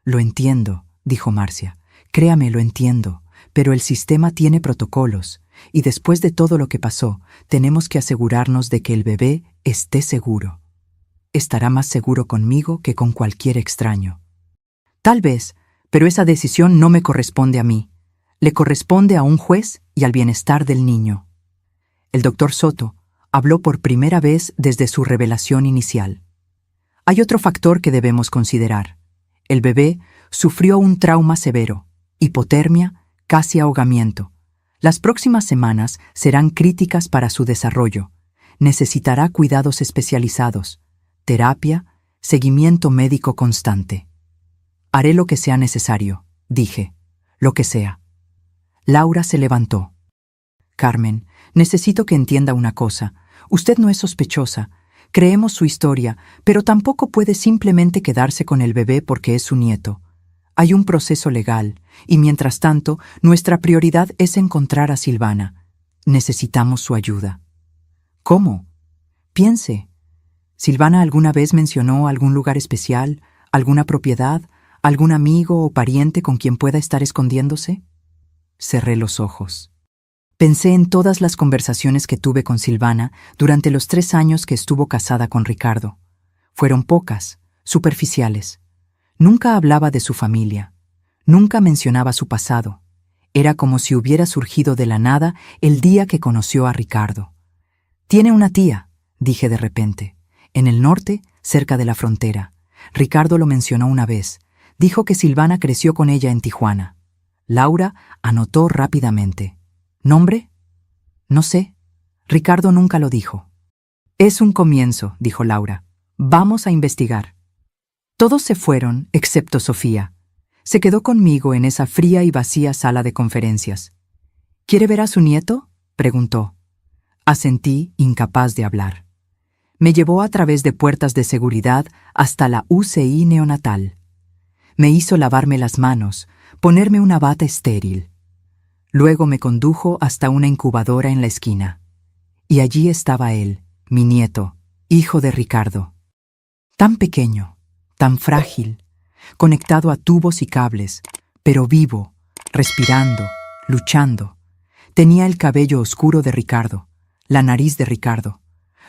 Speaker 1: Lo entiendo, dijo Marcia. Créame, lo entiendo, pero el sistema tiene protocolos, y después de todo lo que pasó, tenemos que asegurarnos de que el bebé esté seguro. Estará más seguro conmigo que con cualquier extraño. Tal vez, pero esa decisión no me corresponde a mí. Le corresponde a un juez y al bienestar del niño. El doctor Soto habló por primera vez desde su revelación inicial. Hay otro factor que debemos considerar. El bebé sufrió un trauma severo, hipotermia, casi ahogamiento. Las próximas semanas serán críticas para su desarrollo. Necesitará cuidados especializados, terapia, seguimiento médico constante. Haré lo que sea necesario, dije, lo que sea. Laura se levantó. Carmen, necesito que entienda una cosa. Usted no es sospechosa. Creemos su historia, pero tampoco puede simplemente quedarse con el bebé porque es su nieto. Hay un proceso legal, y mientras tanto, nuestra prioridad es encontrar a Silvana. Necesitamos su ayuda. ¿Cómo? Piense. ¿Silvana alguna vez mencionó algún lugar especial, alguna propiedad, algún amigo o pariente con quien pueda estar escondiéndose? Cerré los ojos. Pensé en todas las conversaciones que tuve con Silvana durante los 3 años que estuvo casada con Ricardo. Fueron pocas, superficiales. Nunca hablaba de su familia. Nunca mencionaba su pasado. Era como si hubiera surgido de la nada el día que conoció a Ricardo. Tiene una tía, dije de repente. En el norte, cerca de la frontera. Ricardo lo mencionó una vez. Dijo que Silvana creció con ella en Tijuana. Laura anotó rápidamente. ¿Nombre? No sé. Ricardo nunca lo dijo. Es un comienzo, dijo Laura. Vamos a investigar. Todos se fueron, excepto Sofía. Se quedó conmigo en esa fría y vacía sala de conferencias. ¿Quiere ver a su nieto?, preguntó. Asentí, incapaz de hablar. Me llevó a través de puertas de seguridad hasta la UCI neonatal. Me hizo lavarme las manos, ponerme una bata estéril. Luego me condujo hasta una incubadora en la esquina. Y allí estaba él, mi nieto, hijo de Ricardo. Tan pequeño, tan frágil, conectado a tubos y cables, pero vivo, respirando, luchando. Tenía el cabello oscuro de Ricardo, la nariz de Ricardo,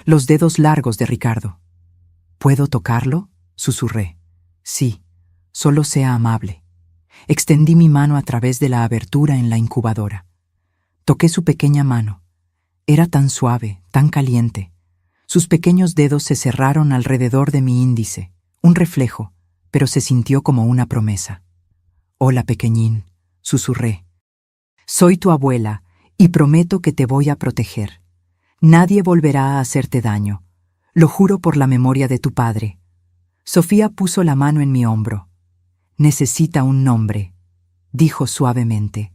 Speaker 1: los dedos largos de Ricardo. ¿Puedo tocarlo?, susurré. Sí, solo sea amable. Extendí mi mano a través de la abertura en la incubadora. Toqué su pequeña mano. Era tan suave, tan caliente. Sus pequeños dedos se cerraron alrededor de mi índice, un reflejo, pero se sintió como una promesa. Hola, pequeñín, susurré. Soy tu abuela y prometo que te voy a proteger. Nadie volverá a hacerte daño. Lo juro por la memoria de tu padre. Sofía puso la mano en mi hombro. Necesita un nombre, dijo suavemente.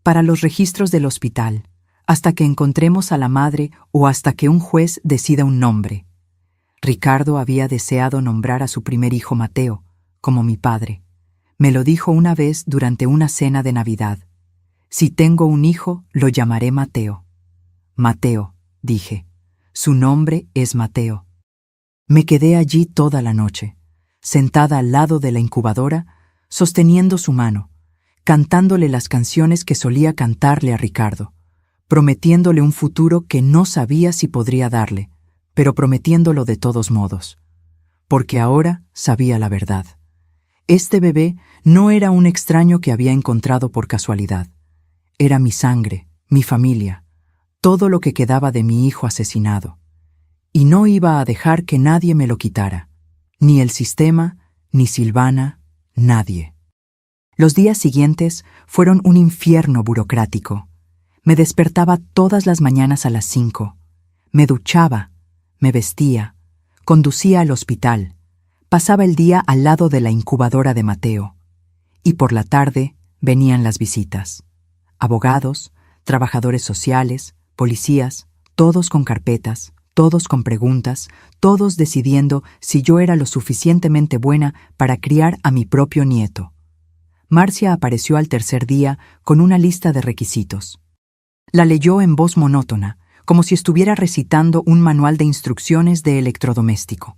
Speaker 1: Para los registros del hospital, hasta que encontremos a la madre o hasta que un juez decida un nombre. Ricardo había deseado nombrar a su primer hijo Mateo, como mi padre. Me lo dijo una vez durante una cena de Navidad. Si tengo un hijo, lo llamaré Mateo. Mateo, dije. Su nombre es Mateo. Me quedé allí toda la noche, sentada al lado de la incubadora, sosteniendo su mano, cantándole las canciones que solía cantarle a Ricardo, prometiéndole un futuro que no sabía si podría darle, pero prometiéndolo de todos modos, porque ahora sabía la verdad. Este bebé no era un extraño que había encontrado por casualidad. Era mi sangre, mi familia, todo lo que quedaba de mi hijo asesinado. Y no iba a dejar que nadie me lo quitara. Ni el sistema, ni Silvana, nadie. Los días siguientes fueron un infierno burocrático. Me despertaba todas las mañanas a las 5. Me duchaba, me vestía, conducía al hospital, pasaba el día al lado de la incubadora de Mateo. Y por la tarde venían las visitas. Abogados, trabajadores sociales, policías, todos con carpetas, todos con preguntas, todos decidiendo si yo era lo suficientemente buena para criar a mi propio nieto. Marcia apareció al tercer día con una lista de requisitos. La leyó en voz monótona, como si estuviera recitando un manual de instrucciones de electrodoméstico.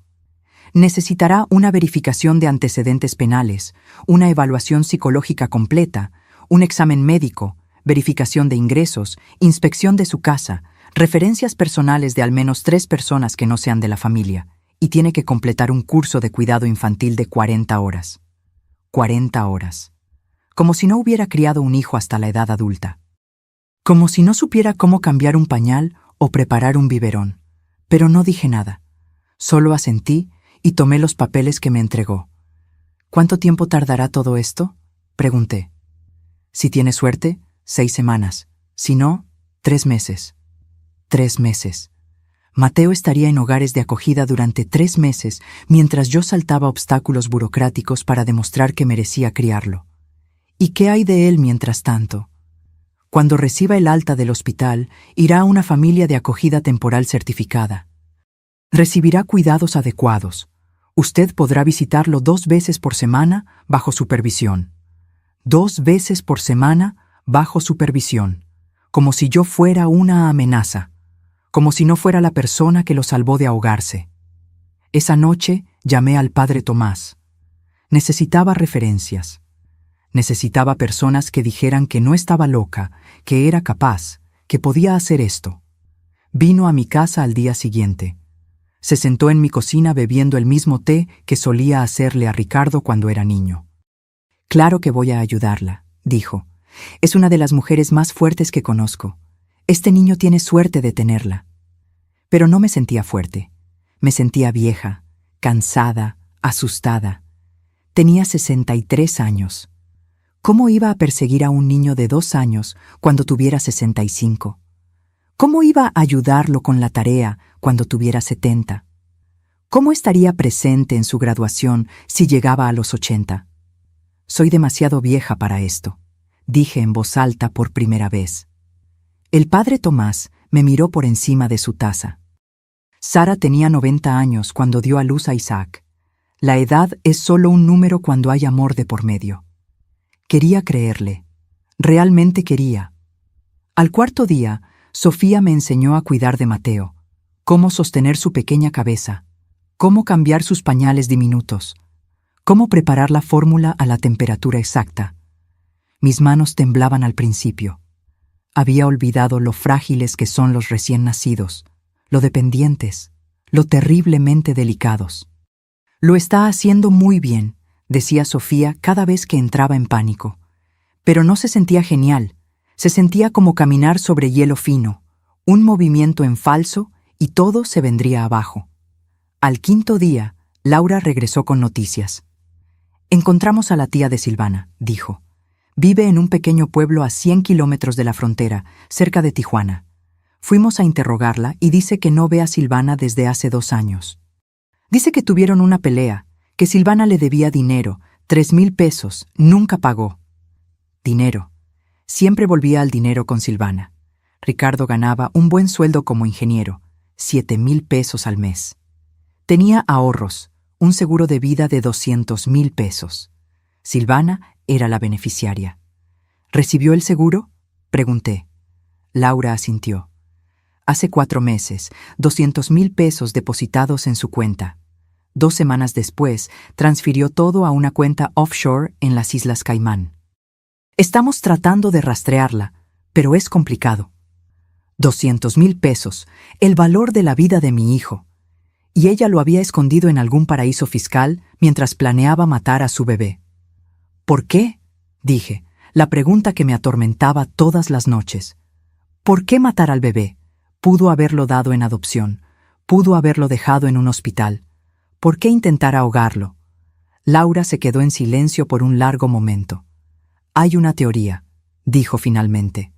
Speaker 1: Necesitará una verificación de antecedentes penales, una evaluación psicológica completa, un examen médico, verificación de ingresos, inspección de su casa, referencias personales de al menos 3 personas que no sean de la familia, y tiene que completar un curso de cuidado infantil de 40 horas. 40 horas. Como si no hubiera criado un hijo hasta la edad adulta. Como si no supiera cómo cambiar un pañal o preparar un biberón. Pero no dije nada. Solo asentí y tomé los papeles que me entregó. ¿Cuánto tiempo tardará todo esto?, pregunté. Si tiene suerte, 6 semanas. Si no, 3 meses. 3 meses. Mateo estaría en hogares de acogida durante 3 meses mientras yo saltaba obstáculos burocráticos para demostrar que merecía criarlo. ¿Y qué hay de él mientras tanto? Cuando reciba el alta del hospital, irá a una familia de acogida temporal certificada. Recibirá cuidados adecuados. Usted podrá visitarlo 2 veces por semana bajo supervisión. 2 veces por semana bajo supervisión, como si yo fuera una amenaza, como si no fuera la persona que lo salvó de ahogarse. Esa noche llamé al padre Tomás. Necesitaba referencias. Necesitaba personas que dijeran que no estaba loca, que era capaz, que podía hacer esto. Vino a mi casa al día siguiente. Se sentó en mi cocina bebiendo el mismo té que solía hacerle a Ricardo cuando era niño. Claro que voy a ayudarla, dijo. Es una de las mujeres más fuertes que conozco. Este niño tiene suerte de tenerla. Pero no me sentía fuerte. Me sentía vieja, cansada, asustada. Tenía 63 años. ¿Cómo iba a perseguir a un niño de 2 años cuando tuviera 65? ¿Cómo iba a ayudarlo con la tarea cuando tuviera 70? ¿Cómo estaría presente en su graduación si llegaba a los 80? Soy demasiado vieja para esto, dije en voz alta por primera vez. El padre Tomás me miró por encima de su taza. Sara tenía 90 años cuando dio a luz a Isaac. La edad es solo un número cuando hay amor de por medio. Quería creerle. Realmente quería. Al 4.º día, Sofía me enseñó a cuidar de Mateo, cómo sostener su pequeña cabeza, cómo cambiar sus pañales diminutos, cómo preparar la fórmula a la temperatura exacta. Mis manos temblaban al principio. Había olvidado lo frágiles que son los recién nacidos, lo dependientes, lo terriblemente delicados. Lo está haciendo muy bien, decía Sofía cada vez que entraba en pánico. Pero no se sentía genial, se sentía como caminar sobre hielo fino, un movimiento en falso y todo se vendría abajo. Al 5.º día, Laura regresó con noticias. Encontramos a la tía de Silvana, dijo. Vive en un pequeño pueblo a 100 kilómetros de la frontera, cerca de Tijuana. Fuimos a interrogarla y dice que no ve a Silvana desde hace 2 años. Dice que tuvieron una pelea, que Silvana le debía dinero, 3,000 pesos, nunca pagó. Dinero. Siempre volvía al dinero con Silvana. Ricardo ganaba un buen sueldo como ingeniero, 7,000 pesos al mes. Tenía ahorros, un seguro de vida de 200,000 pesos. Silvana era la beneficiaria. ¿Recibió el seguro?, pregunté. Laura asintió. Hace 4 meses, 200,000 pesos depositados en su cuenta. 2 semanas después, transfirió todo a una cuenta offshore en las Islas Caimán. Estamos tratando de rastrearla, pero es complicado. 200,000 pesos, el valor de la vida de mi hijo. Y ella lo había escondido en algún paraíso fiscal mientras planeaba matar a su bebé. ¿Por qué?, dije, la pregunta que me atormentaba todas las noches. ¿Por qué matar al bebé? Pudo haberlo dado en adopción, pudo haberlo dejado en un hospital. ¿Por qué intentar ahogarlo? Laura se quedó en silencio por un largo momento. Hay una teoría, dijo finalmente.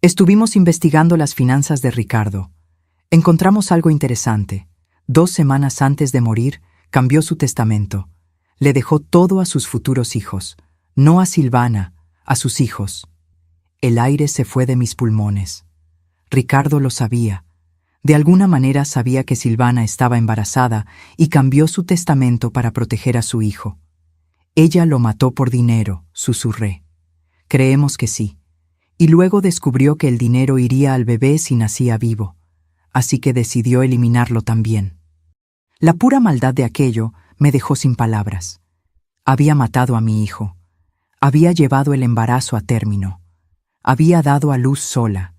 Speaker 1: Estuvimos investigando las finanzas de Ricardo. Encontramos algo interesante. 2 semanas antes de morir, cambió su testamento. Le dejó todo a sus futuros hijos, no a Silvana, a sus hijos. El aire se fue de mis pulmones. Ricardo lo sabía. De alguna manera sabía que Silvana estaba embarazada y cambió su testamento para proteger a su hijo. Ella lo mató por dinero, susurré. Creemos que sí. Y luego descubrió que el dinero iría al bebé si nacía vivo. Así que decidió eliminarlo también. La pura maldad de aquello me dejó sin palabras. Había matado a mi hijo. Había llevado el embarazo a término. Había dado a luz sola.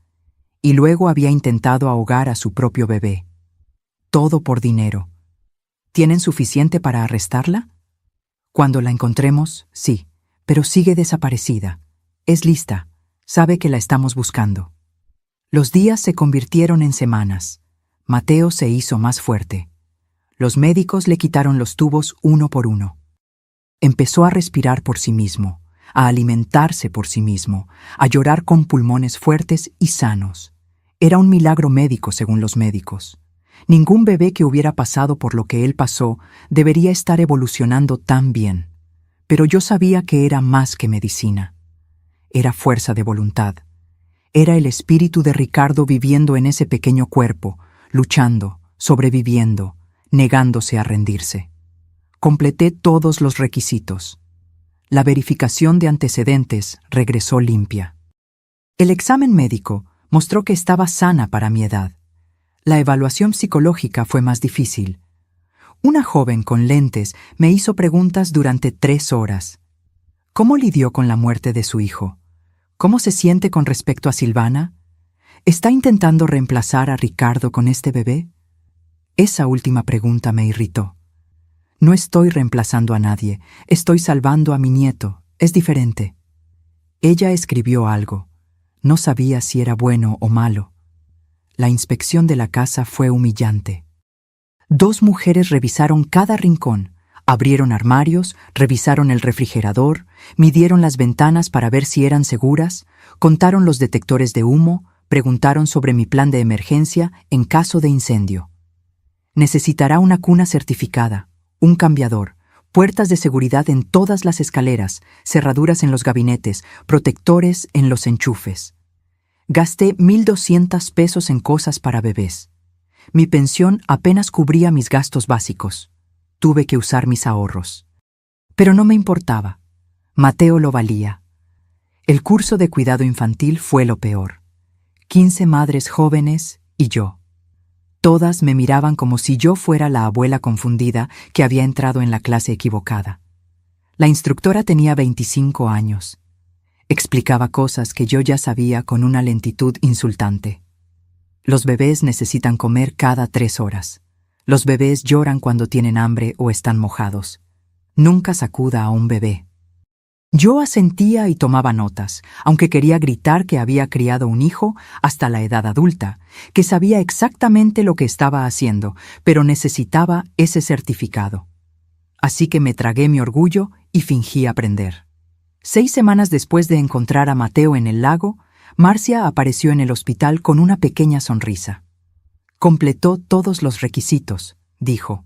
Speaker 1: Y luego había intentado ahogar a su propio bebé. Todo por dinero. ¿Tienen suficiente para arrestarla? Cuando la encontremos, sí, pero sigue desaparecida. Es lista. Sabe que la estamos buscando. Los días se convirtieron en semanas. Mateo se hizo más fuerte. Los médicos le quitaron los tubos uno por uno. Empezó a respirar por sí mismo, a alimentarse por sí mismo, a llorar con pulmones fuertes y sanos. Era un milagro médico según los médicos. Ningún bebé que hubiera pasado por lo que él pasó debería estar evolucionando tan bien. Pero yo sabía que era más que medicina. Era fuerza de voluntad. Era el espíritu de Ricardo viviendo en ese pequeño cuerpo, luchando, sobreviviendo, negándose a rendirse. Completé todos los requisitos. La verificación de antecedentes regresó limpia. El examen médico mostró que estaba sana para mi edad. La evaluación psicológica fue más difícil. Una joven con lentes me hizo preguntas durante 3 horas. ¿Cómo lidió con la muerte de su hijo? ¿Cómo se siente con respecto a Silvana? ¿Está intentando reemplazar a Ricardo con este bebé? Esa última pregunta me irritó. No estoy reemplazando a nadie, estoy salvando a mi nieto, es diferente. Ella escribió algo. No sabía si era bueno o malo. La inspección de la casa fue humillante. 2 mujeres revisaron cada rincón, abrieron armarios, revisaron el refrigerador, midieron las ventanas para ver si eran seguras, contaron los detectores de humo, preguntaron sobre mi plan de emergencia en caso de incendio. Necesitará una cuna certificada, un cambiador, puertas de seguridad en todas las escaleras, cerraduras en los gabinetes, protectores en los enchufes. Gasté 1,200 pesos en cosas para bebés. Mi pensión apenas cubría mis gastos básicos. Tuve que usar mis ahorros. Pero no me importaba. Mateo lo valía. El curso de cuidado infantil fue lo peor. 15 madres jóvenes y yo. Todas me miraban como si yo fuera la abuela confundida que había entrado en la clase equivocada. La instructora tenía 25 años. Explicaba cosas que yo ya sabía con una lentitud insultante. Los bebés necesitan comer cada 3 horas. Los bebés lloran cuando tienen hambre o están mojados. Nunca sacuda a un bebé. Yo asentía y tomaba notas, aunque quería gritar que había criado un hijo hasta la edad adulta, que sabía exactamente lo que estaba haciendo, pero necesitaba ese certificado. Así que me tragué mi orgullo y fingí aprender. 6 semanas después de encontrar a Mateo en el lago, Marcia apareció en el hospital con una pequeña sonrisa. Completó todos los requisitos, dijo.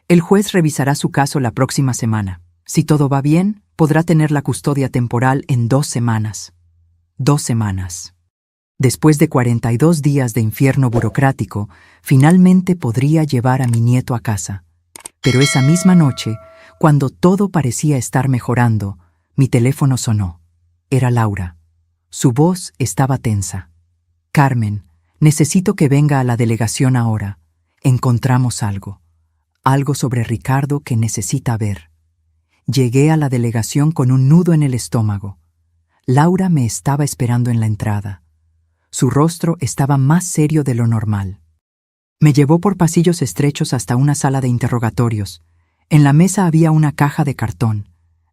Speaker 1: El juez revisará su caso la próxima semana. Si todo va bien, podrá tener la custodia temporal en 2 semanas. 2 semanas. Después de 42 días de infierno burocrático, finalmente podría llevar a mi nieto a casa. Pero esa misma noche, cuando todo parecía estar mejorando, mi teléfono sonó. Era Laura. Su voz estaba tensa. Carmen, Necesito que venga a la delegación ahora. Encontramos algo. Algo sobre Ricardo que necesita ver. Llegué a la delegación con un nudo en el estómago. Laura me estaba esperando en la entrada. Su rostro estaba más serio de lo normal. Me llevó por pasillos estrechos hasta una sala de interrogatorios. En la mesa había una caja de cartón.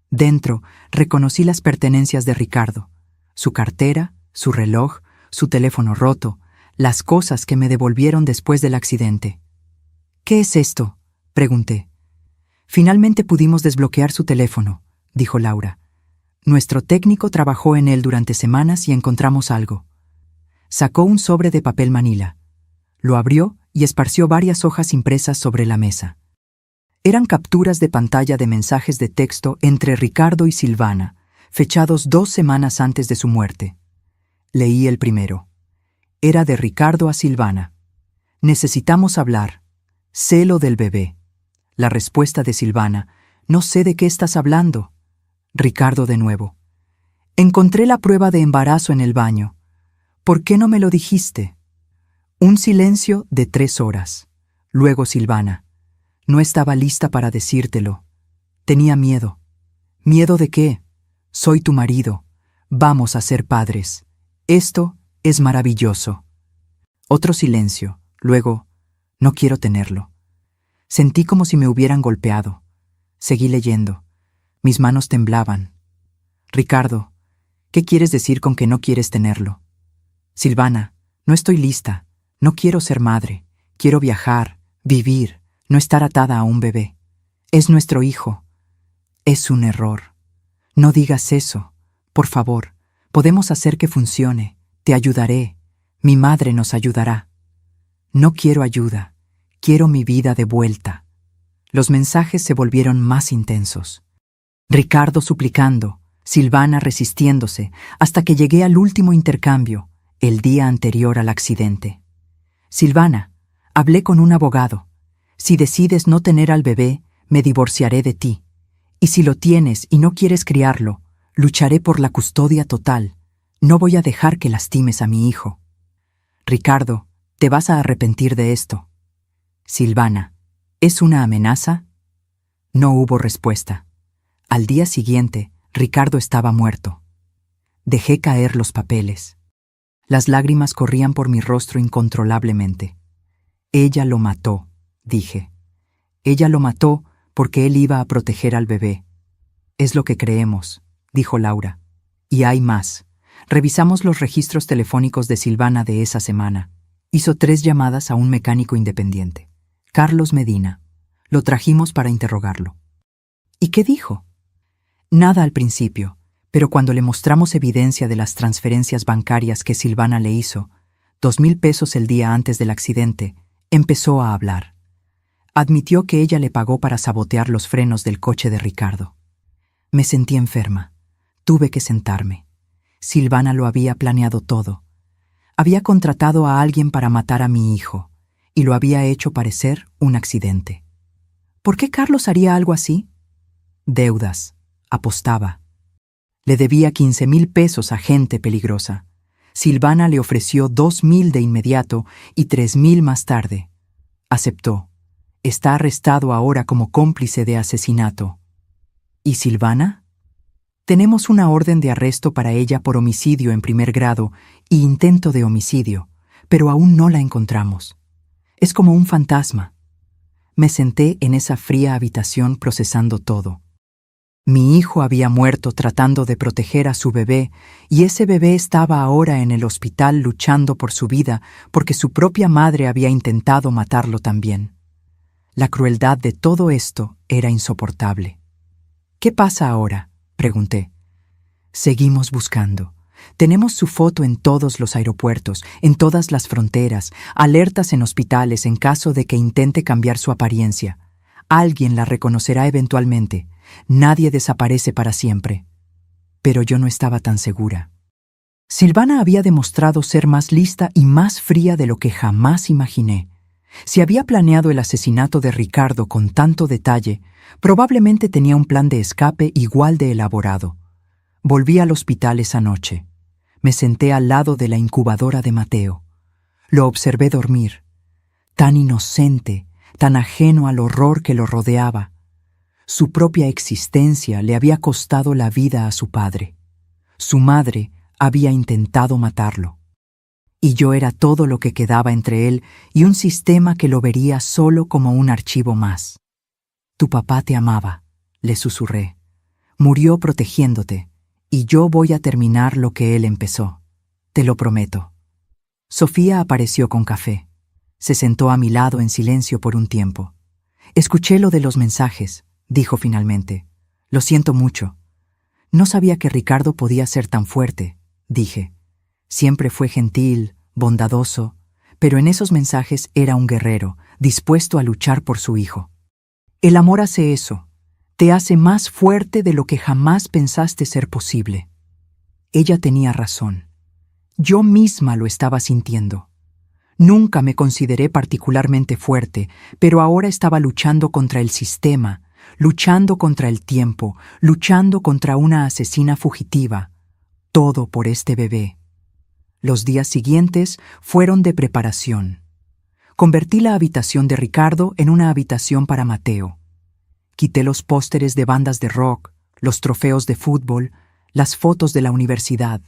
Speaker 1: Dentro reconocí las pertenencias de Ricardo. Su cartera, su reloj, su teléfono roto, las cosas que me devolvieron después del accidente. «¿Qué es esto?», pregunté. «Finalmente pudimos desbloquear su teléfono», dijo Laura. «Nuestro técnico trabajó en él durante semanas y encontramos algo». Sacó un sobre de papel manila. Lo abrió y esparció varias hojas impresas sobre la mesa. Eran capturas de pantalla de mensajes de texto entre Ricardo y Silvana, fechados 2 semanas antes de su muerte. Leí el primero. Era de Ricardo a Silvana. «Necesitamos hablar. Sé lo del bebé». La respuesta de Silvana: «No sé de qué estás hablando». Ricardo de nuevo: «Encontré la prueba de embarazo en el baño. ¿Por qué no me lo dijiste?». Un silencio de 3 horas. Luego Silvana: «No estaba lista para decírtelo. Tenía miedo». «¿Miedo de qué? Soy tu marido. Vamos a ser padres. Esto es maravilloso». Otro silencio. Luego: «No quiero tenerlo». Sentí como si me hubieran golpeado. Seguí leyendo. Mis manos temblaban. «Ricardo, ¿qué quieres decir con que no quieres tenerlo?». «Silvana, no estoy lista. No quiero ser madre. Quiero viajar, vivir, no estar atada a un bebé. Es nuestro hijo». «Es un error. No digas eso. Por favor, podemos hacer que funcione. Te ayudaré. Mi madre nos ayudará». «No quiero ayuda. Quiero mi vida de vuelta». Los mensajes se volvieron más intensos. Ricardo suplicando, Silvana resistiéndose, hasta que llegué al último intercambio, el día anterior al accidente. «Silvana, hablé con un abogado. Si decides no tener al bebé, me divorciaré de ti. Y si lo tienes y no quieres criarlo, lucharé por la custodia total. No voy a dejar que lastimes a mi hijo». «Ricardo, te vas a arrepentir de esto». Silvana: «¿Es una amenaza?». No hubo respuesta. Al día siguiente, Ricardo estaba muerto. Dejé caer los papeles. Las lágrimas corrían por mi rostro incontrolablemente. «Ella lo mató», dije. «Ella lo mató porque él iba a proteger al bebé». «Es lo que creemos», dijo Laura. «Y hay más. Revisamos los registros telefónicos de Silvana de esa semana. Hizo 3 llamadas a un mecánico independiente, Carlos Medina. Lo trajimos para interrogarlo». «¿Y qué dijo?». «Nada al principio, pero cuando le mostramos evidencia de las transferencias bancarias que Silvana le hizo, 2,000 pesos el día antes del accidente, empezó a hablar. Admitió que ella le pagó para sabotear los frenos del coche de Ricardo». Me sentí enferma. Tuve que sentarme. Silvana lo había planeado todo. Había contratado a alguien para matar a mi hijo, y lo había hecho parecer un accidente. ¿Por qué Carlos haría algo así? Deudas. Apostaba. Le debía 15,000 pesos a gente peligrosa. Silvana le ofreció 2,000 de inmediato y 3,000 más tarde. Aceptó. Está arrestado ahora como cómplice de asesinato. ¿Y Silvana? Tenemos una orden de arresto para ella por homicidio en primer grado y intento de homicidio, pero aún no la encontramos. Es como un fantasma. Me senté en esa fría habitación procesando todo. Mi hijo había muerto tratando de proteger a su bebé, y ese bebé estaba ahora en el hospital luchando por su vida porque su propia madre había intentado matarlo también. La crueldad de todo esto era insoportable. «¿Qué pasa ahora?», pregunté. «Seguimos buscando. Tenemos su foto en todos los aeropuertos, en todas las fronteras, alertas en hospitales en caso de que intente cambiar su apariencia. Alguien la reconocerá eventualmente. Nadie desaparece para siempre». Pero yo no estaba tan segura. Silvana había demostrado ser más lista y más fría de lo que jamás imaginé. Si había planeado el asesinato de Ricardo con tanto detalle, probablemente tenía un plan de escape igual de elaborado. Volví al hospital esa noche. Me senté al lado de la incubadora de Mateo. Lo observé dormir, tan inocente, tan ajeno al horror que lo rodeaba. Su propia existencia le había costado la vida a su padre. Su madre había intentado matarlo. Y yo era todo lo que quedaba entre él y un sistema que lo vería solo como un archivo más. Tu papá te amaba, le susurré. Murió protegiéndote, y yo voy a terminar lo que él empezó. Te lo prometo. Sofía apareció con café. Se sentó a mi lado en silencio por un tiempo. Escuché lo de los mensajes, dijo finalmente. Lo siento mucho. No sabía que Ricardo podía ser tan fuerte, dije. Siempre fue gentil, bondadoso, pero en esos mensajes era un guerrero, dispuesto a luchar por su hijo. El amor hace eso, te hace más fuerte de lo que jamás pensaste ser posible. Ella tenía razón. Yo misma lo estaba sintiendo. Nunca me consideré particularmente fuerte, pero ahora estaba luchando contra el sistema, luchando contra el tiempo, luchando contra una asesina fugitiva. Todo por este bebé. Los días siguientes fueron de preparación. Convertí la habitación de Ricardo en una habitación para Mateo. Quité los pósteres de bandas de rock, los trofeos de fútbol, las fotos de la universidad.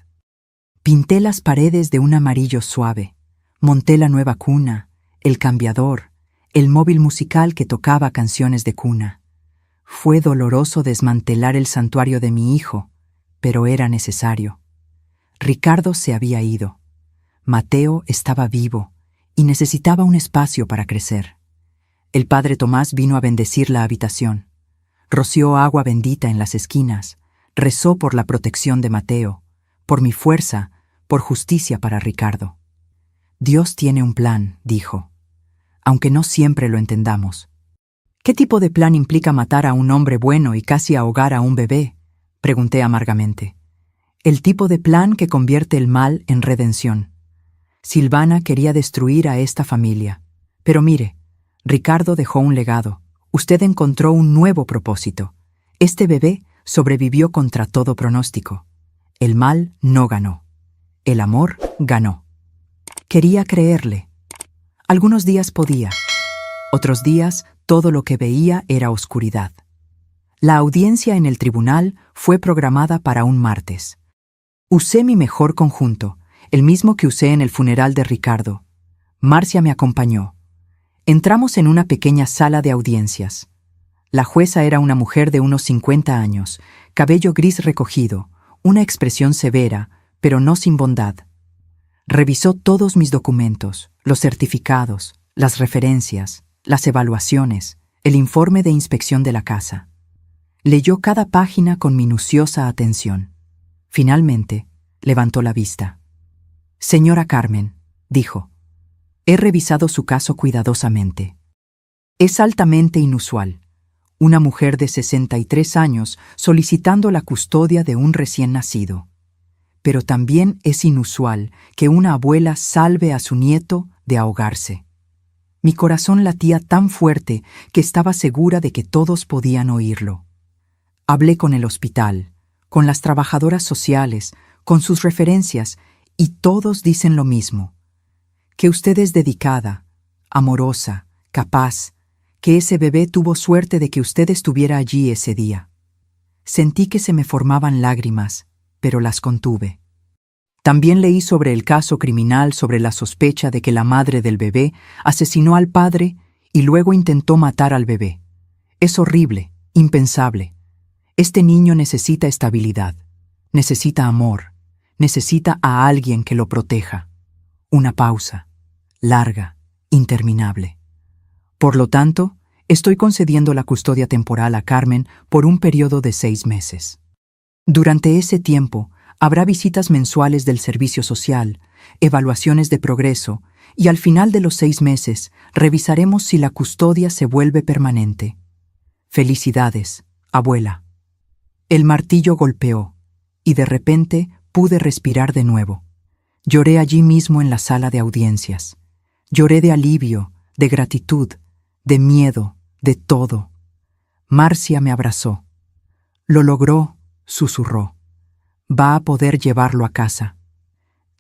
Speaker 1: Pinté las paredes de un amarillo suave. Monté la nueva cuna, el cambiador, el móvil musical que tocaba canciones de cuna. Fue doloroso desmantelar el santuario de mi hijo, pero era necesario. Ricardo se había ido. Mateo estaba vivo y necesitaba un espacio para crecer. El padre Tomás vino a bendecir la habitación. Roció agua bendita en las esquinas, rezó por la protección de Mateo, por mi fuerza, por justicia para Ricardo. Dios tiene un plan, dijo, aunque no siempre lo entendamos. ¿Qué tipo de plan implica matar a un hombre bueno y casi ahogar a un bebé? Pregunté amargamente. El tipo de plan que convierte el mal en redención. Silvana quería destruir a esta familia. Pero mire, Ricardo dejó un legado. Usted encontró un nuevo propósito. Este bebé sobrevivió contra todo pronóstico. El mal no ganó. El amor ganó. Quería creerle. Algunos días podía. Otros días, todo lo que veía era oscuridad. La audiencia en el tribunal fue programada para un martes. Usé mi mejor conjunto, el mismo que usé en el funeral de Ricardo. Marcia me acompañó. Entramos en una pequeña sala de audiencias. La jueza era una mujer de unos 50 años, cabello gris recogido, una expresión severa, pero no sin bondad. Revisó todos mis documentos, los certificados, las referencias, las evaluaciones, el informe de inspección de la casa. Leyó cada página con minuciosa atención. Finalmente, levantó la vista. Señora Carmen, dijo, he revisado su caso cuidadosamente. Es altamente inusual. Una mujer de 63 años solicitando la custodia de un recién nacido. Pero también es inusual que una abuela salve a su nieto de ahogarse. Mi corazón latía tan fuerte que estaba segura de que todos podían oírlo. Hablé con el hospital, con las trabajadoras sociales, con sus referencias, y todos dicen lo mismo. Que usted es dedicada, amorosa, capaz, que ese bebé tuvo suerte de que usted estuviera allí ese día. Sentí que se me formaban lágrimas, pero las contuve. También leí sobre el caso criminal sobre la sospecha de que la madre del bebé asesinó al padre y luego intentó matar al bebé. Es horrible, impensable. Este niño necesita estabilidad, necesita amor, necesita a alguien que lo proteja. Una pausa, larga, interminable. Por lo tanto, estoy concediendo la custodia temporal a Carmen por un periodo de 6 meses. Durante ese tiempo, habrá visitas mensuales del servicio social, evaluaciones de progreso, y al final de los 6 meses revisaremos si la custodia se vuelve permanente. Felicidades, abuela. El martillo golpeó, y de repente pude respirar de nuevo. Lloré allí mismo en la sala de audiencias. Lloré de alivio, de gratitud, de miedo, de todo. Marcia me abrazó. Lo logró, susurró. Va a poder llevarlo a casa.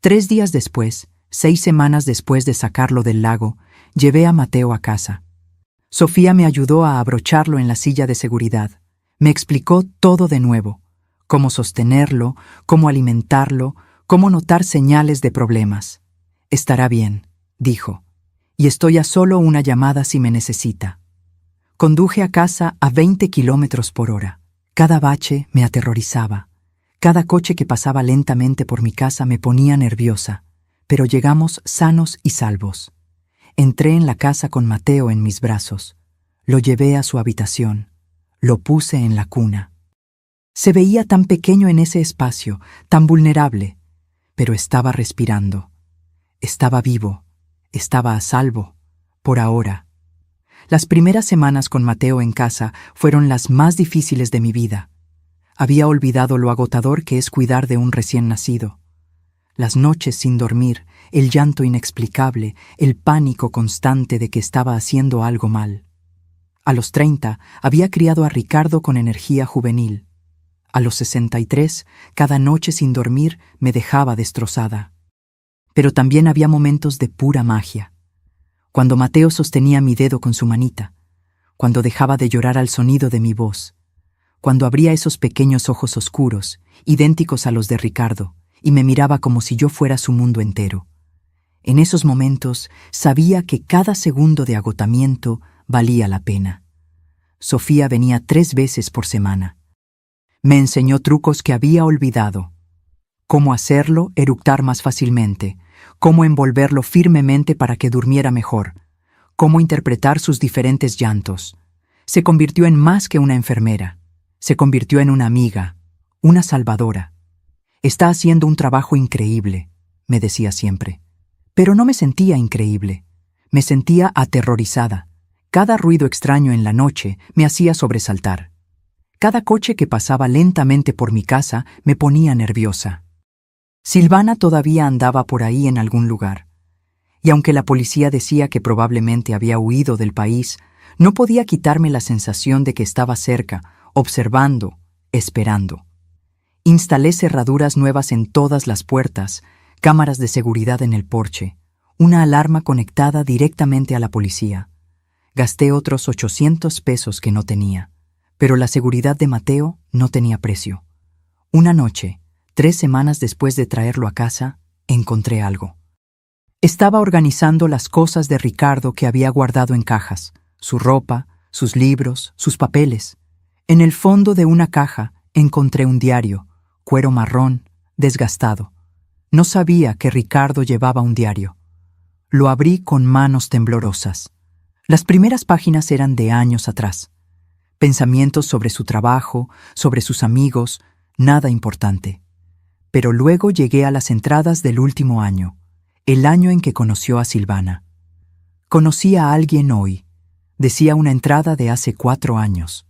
Speaker 1: 3 días después, 6 semanas después de sacarlo del lago, llevé a Mateo a casa. Sofía me ayudó a abrocharlo en la silla de seguridad. Me explicó todo de nuevo: cómo sostenerlo, cómo alimentarlo, cómo notar señales de problemas. Estará bien, dijo, y estoy a solo una llamada si me necesita. Conduje a casa a 20 kilómetros por hora. Cada bache me aterrorizaba. Cada coche que pasaba lentamente por mi casa me ponía nerviosa, pero llegamos sanos y salvos. Entré en la casa con Mateo en mis brazos. Lo llevé a su habitación. Lo puse en la cuna. Se veía tan pequeño en ese espacio, tan vulnerable, pero estaba respirando. Estaba vivo, estaba a salvo, por ahora. Las primeras semanas con Mateo en casa fueron las más difíciles de mi vida. Había olvidado lo agotador que es cuidar de un recién nacido. Las noches sin dormir, el llanto inexplicable, el pánico constante de que estaba haciendo algo mal. A los 30 había criado a Ricardo con energía juvenil. A los 63, cada noche sin dormir me dejaba destrozada. Pero también había momentos de pura magia. Cuando Mateo sostenía mi dedo con su manita, cuando dejaba de llorar al sonido de mi voz, cuando abría esos pequeños ojos oscuros, idénticos a los de Ricardo, y me miraba como si yo fuera su mundo entero. En esos momentos sabía que cada segundo de agotamiento valía la pena. Sofía venía 3 veces por semana. Me enseñó trucos que había olvidado. Cómo hacerlo eructar más fácilmente, cómo envolverlo firmemente para que durmiera mejor, cómo interpretar sus diferentes llantos. Se convirtió en más que una enfermera. Se convirtió en una amiga, una salvadora. Está haciendo un trabajo increíble, me decía siempre. Pero no me sentía increíble. Me sentía aterrorizada. Cada ruido extraño en la noche me hacía sobresaltar. Cada coche que pasaba lentamente por mi casa me ponía nerviosa. Silvana todavía andaba por ahí en algún lugar. Y aunque la policía decía que probablemente había huido del país, no podía quitarme la sensación de que estaba cerca, observando, esperando. Instalé cerraduras nuevas en todas las puertas, cámaras de seguridad en el porche, una alarma conectada directamente a la policía. Gasté otros 800 pesos que no tenía, pero la seguridad de Mateo no tenía precio. Una noche, 3 semanas después de traerlo a casa, encontré algo. Estaba organizando las cosas de Ricardo que había guardado en cajas, su ropa, sus libros, sus papeles. En el fondo de una caja encontré un diario, cuero marrón, desgastado. No sabía que Ricardo llevaba un diario. Lo abrí con manos temblorosas. Las primeras páginas eran de años atrás. Pensamientos sobre su trabajo, sobre sus amigos, nada importante. Pero luego llegué a las entradas del último año, el año en que conoció a Silvana. Conocí a alguien hoy, decía una entrada de hace 4 años.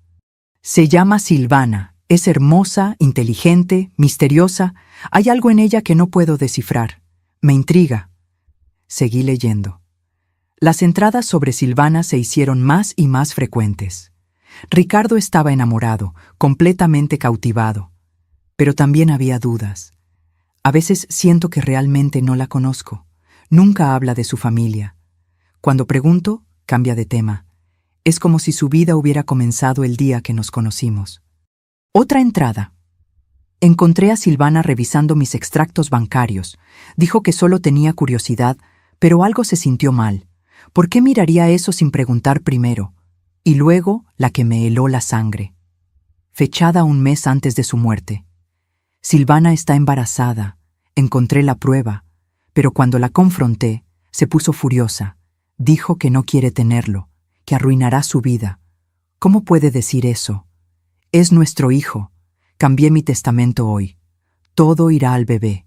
Speaker 1: Se llama Silvana, es hermosa, inteligente, misteriosa, hay algo en ella que no puedo descifrar. Me intriga. Seguí leyendo. Las entradas sobre Silvana se hicieron más y más frecuentes. Ricardo estaba enamorado, completamente cautivado. Pero también había dudas. A veces siento que realmente no la conozco. Nunca habla de su familia. Cuando pregunto, cambia de tema. Es como si su vida hubiera comenzado el día que nos conocimos. Otra entrada. Encontré a Silvana revisando mis extractos bancarios. Dijo que solo tenía curiosidad, pero algo se sintió mal. ¿Por qué miraría eso sin preguntar primero? Y luego la que me heló la sangre. Fechada 1 mes antes de su muerte. Silvana está embarazada. Encontré la prueba, pero cuando la confronté, se puso furiosa. Dijo que no quiere tenerlo, que arruinará su vida. ¿Cómo puede decir eso? Es nuestro hijo. Cambié mi testamento hoy. Todo irá al bebé.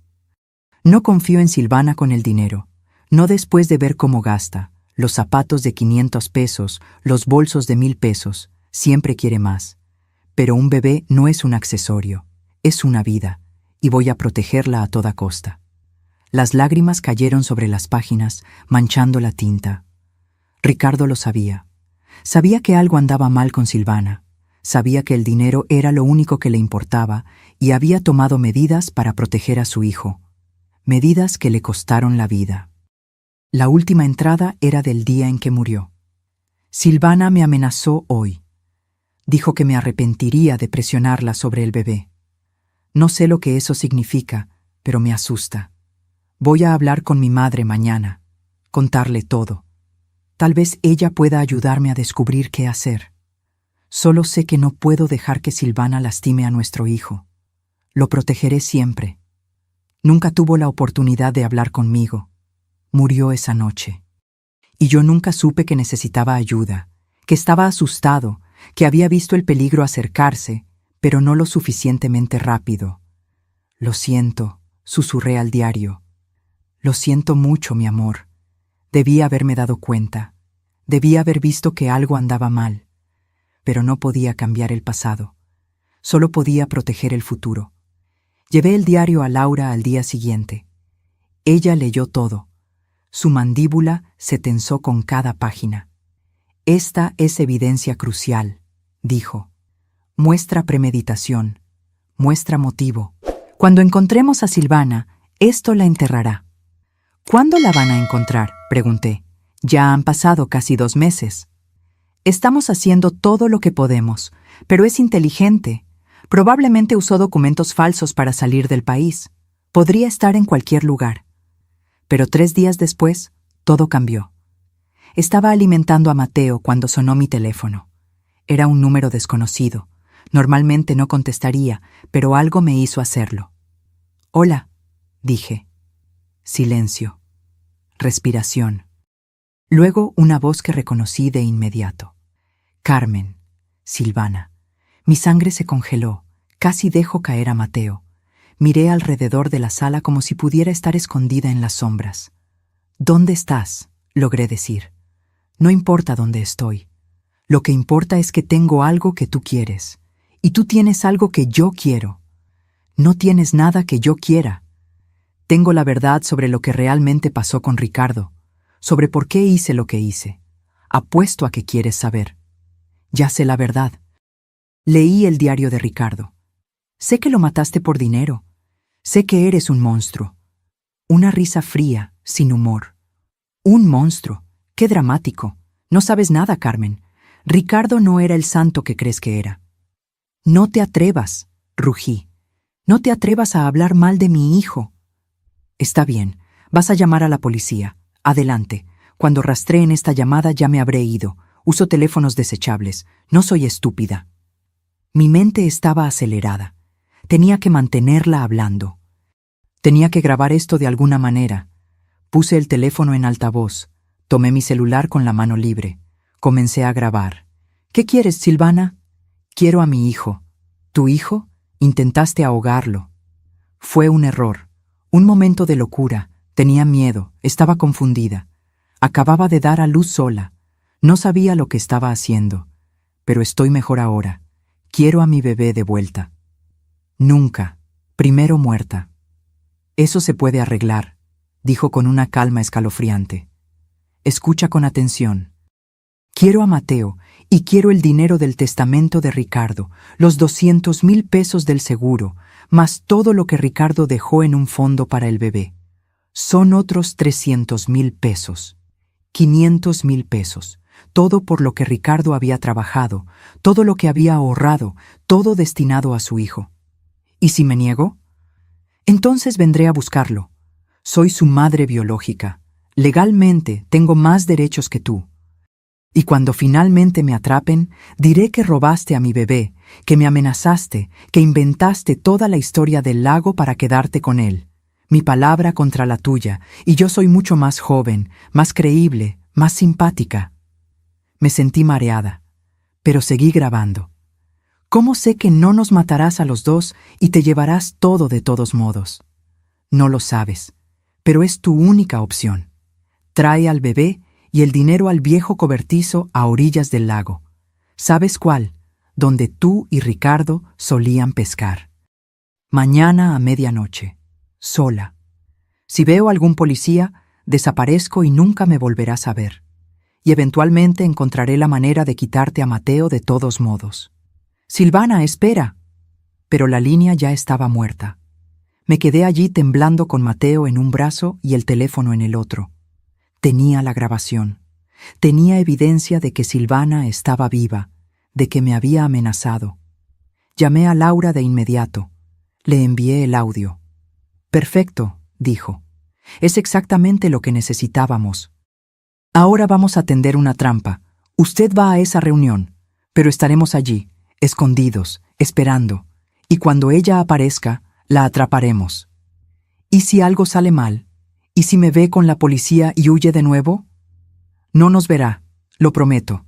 Speaker 1: No confío en Silvana con el dinero. No después de ver cómo gasta. Los zapatos de 500 pesos, los bolsos de 1000 pesos. Siempre quiere más. Pero un bebé no es un accesorio. Es una vida, y voy a protegerla a toda costa. Las lágrimas cayeron sobre las páginas, manchando la tinta. Ricardo lo sabía. Sabía que algo andaba mal con Silvana. Sabía que el dinero era lo único que le importaba y había tomado medidas para proteger a su hijo. Medidas que le costaron la vida. La última entrada era del día en que murió. Silvana me amenazó hoy. Dijo que me arrepentiría de presionarla sobre el bebé. No sé lo que eso significa, pero me asusta. Voy a hablar con mi madre mañana, contarle todo. Tal vez ella pueda ayudarme a descubrir qué hacer. Solo sé que no puedo dejar que Silvana lastime a nuestro hijo. Lo protegeré siempre. Nunca tuvo la oportunidad de hablar conmigo. Murió esa noche. Y yo nunca supe que necesitaba ayuda, que estaba asustado, que había visto el peligro acercarse, pero no lo suficientemente rápido. Lo siento, susurré al diario. Lo siento mucho, mi amor. Debí haberme dado cuenta. Debí haber visto que algo andaba mal. Pero no podía cambiar el pasado. Solo podía proteger el futuro. Llevé el diario a Laura al día siguiente. Ella leyó todo. Su mandíbula se tensó con cada página. Esta es evidencia crucial, dijo. Muestra premeditación. Muestra motivo. Cuando encontremos a Silvana, esto la enterrará. ¿Cuándo la van a encontrar?, pregunté. Ya han pasado casi 2 meses. Estamos haciendo todo lo que podemos, pero es inteligente. Probablemente usó documentos falsos para salir del país. Podría estar en cualquier lugar. Pero 3 días después, todo cambió. Estaba alimentando a Mateo cuando sonó mi teléfono. Era un número desconocido. Normalmente no contestaría, pero algo me hizo hacerlo. «Hola», dije. Silencio. Respiración. Luego una voz que reconocí de inmediato. Carmen. Silvana. Mi sangre se congeló. Casi dejo caer a Mateo. Miré alrededor de la sala como si pudiera estar escondida en las sombras. «¿Dónde estás?», logré decir. «No importa dónde estoy. Lo que importa es que tengo algo que tú quieres. Y tú tienes algo que yo quiero. No tienes nada que yo quiera. Tengo la verdad sobre lo que realmente pasó con Ricardo, sobre por qué hice lo que hice. Apuesto a que quieres saber. Ya sé la verdad. Leí el diario de Ricardo. Sé que lo mataste por dinero. Sé que eres un monstruo. Una risa fría, sin humor. Un monstruo. ¡Qué dramático! No sabes nada, Carmen. Ricardo no era el santo que crees que era. No te atrevas, rugí. No te atrevas a hablar mal de mi hijo. Está bien, vas a llamar a la policía. Adelante. Cuando rastreen esta llamada ya me habré ido. Uso teléfonos desechables. No soy estúpida. Mi mente estaba acelerada. Tenía que mantenerla hablando. Tenía que grabar esto de alguna manera. Puse el teléfono en altavoz. Tomé mi celular con la mano libre. Comencé a grabar. «¿Qué quieres, Silvana?» «Quiero a mi hijo». «¿Tu hijo?» «Intentaste ahogarlo». Fue un error. Un momento de locura. Tenía miedo. Estaba confundida. Acababa de dar a luz sola. No sabía lo que estaba haciendo. Pero estoy mejor ahora. Quiero a mi bebé de vuelta. Nunca. Primero muerta. Eso se puede arreglar, dijo con una calma escalofriante. Escucha con atención. Quiero a Mateo y quiero el dinero del testamento de Ricardo, los 200,000 pesos del seguro, más todo lo que Ricardo dejó en un fondo para el bebé. Son otros 300,000 pesos. 500,000 pesos. Todo por lo que Ricardo había trabajado, todo lo que había ahorrado, todo destinado a su hijo. ¿Y si me niego? Entonces vendré a buscarlo. Soy su madre biológica. Legalmente tengo más derechos que tú. Y cuando finalmente me atrapen, diré que robaste a mi bebé, que me amenazaste, que inventaste toda la historia del lago para quedarte con él. Mi palabra contra la tuya, y yo soy mucho más joven, más creíble, más simpática. Me sentí mareada, pero seguí grabando. ¿Cómo sé que no nos matarás a los dos y te llevarás todo de todos modos? No lo sabes, pero es tu única opción. Trae al bebé y el dinero al viejo cobertizo a orillas del lago. ¿Sabes cuál? Donde tú y Ricardo solían pescar. Mañana a medianoche, sola. Si veo a algún policía, desaparezco y nunca me volverás a ver. Y eventualmente encontraré la manera de quitarte a Mateo de todos modos. Silvana, espera. Pero la línea ya estaba muerta. Me quedé allí temblando con Mateo en un brazo y el teléfono en el otro. Tenía la grabación. Tenía evidencia de que Silvana estaba viva, de que me había amenazado. Llamé a Laura de inmediato. Le envié el audio. «Perfecto», dijo. «Es exactamente lo que necesitábamos. Ahora vamos a tender una trampa. Usted va a esa reunión, pero estaremos allí, escondidos, esperando, y cuando ella aparezca, la atraparemos. ¿Y si algo sale mal? ¿Y si me ve con la policía y huye de nuevo? No nos verá, lo prometo.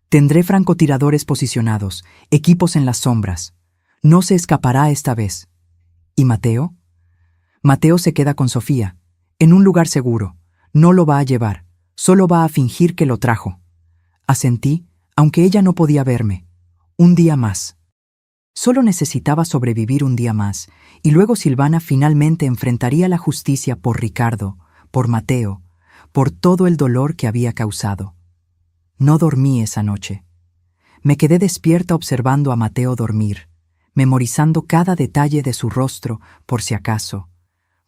Speaker 1: Tendré francotiradores posicionados, equipos en las sombras. No se escapará esta vez. ¿Y Mateo? Mateo se queda con Sofía, en un lugar seguro. No lo va a llevar, solo va a fingir que lo trajo». Asentí, aunque ella no podía verme. Un día más. Solo necesitaba sobrevivir un día más, y luego Silvana finalmente enfrentaría la justicia por Ricardo, por Mateo, por todo el dolor que había causado. No dormí esa noche. Me quedé despierta observando a Mateo dormir, memorizando cada detalle de su rostro por si acaso,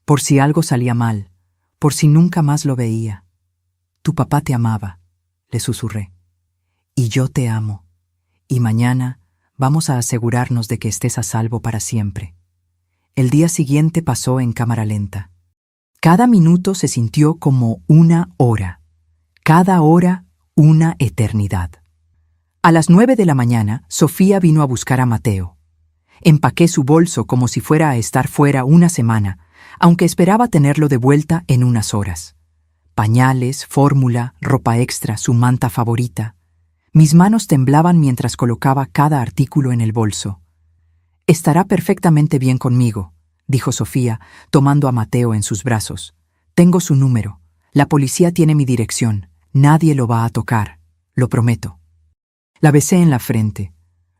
Speaker 1: por si algo salía mal, por si nunca más lo veía. «Tu papá te amaba», le susurré. «Y yo te amo. Y mañana vamos a asegurarnos de que estés a salvo para siempre». El día siguiente pasó en cámara lenta. Cada minuto se sintió como una hora. Cada hora una eternidad. A las 9 de la mañana, Sofía vino a buscar a Mateo. Empaqué su bolso como si fuera a estar fuera una semana, aunque esperaba tenerlo de vuelta en unas horas. Pañales, fórmula, ropa extra, su manta favorita. Mis manos temblaban mientras colocaba cada artículo en el bolso. «Estará perfectamente bien conmigo», dijo Sofía, tomando a Mateo en sus brazos. «Tengo su número. La policía tiene mi dirección. Nadie lo va a tocar. Lo prometo». La besé en la frente.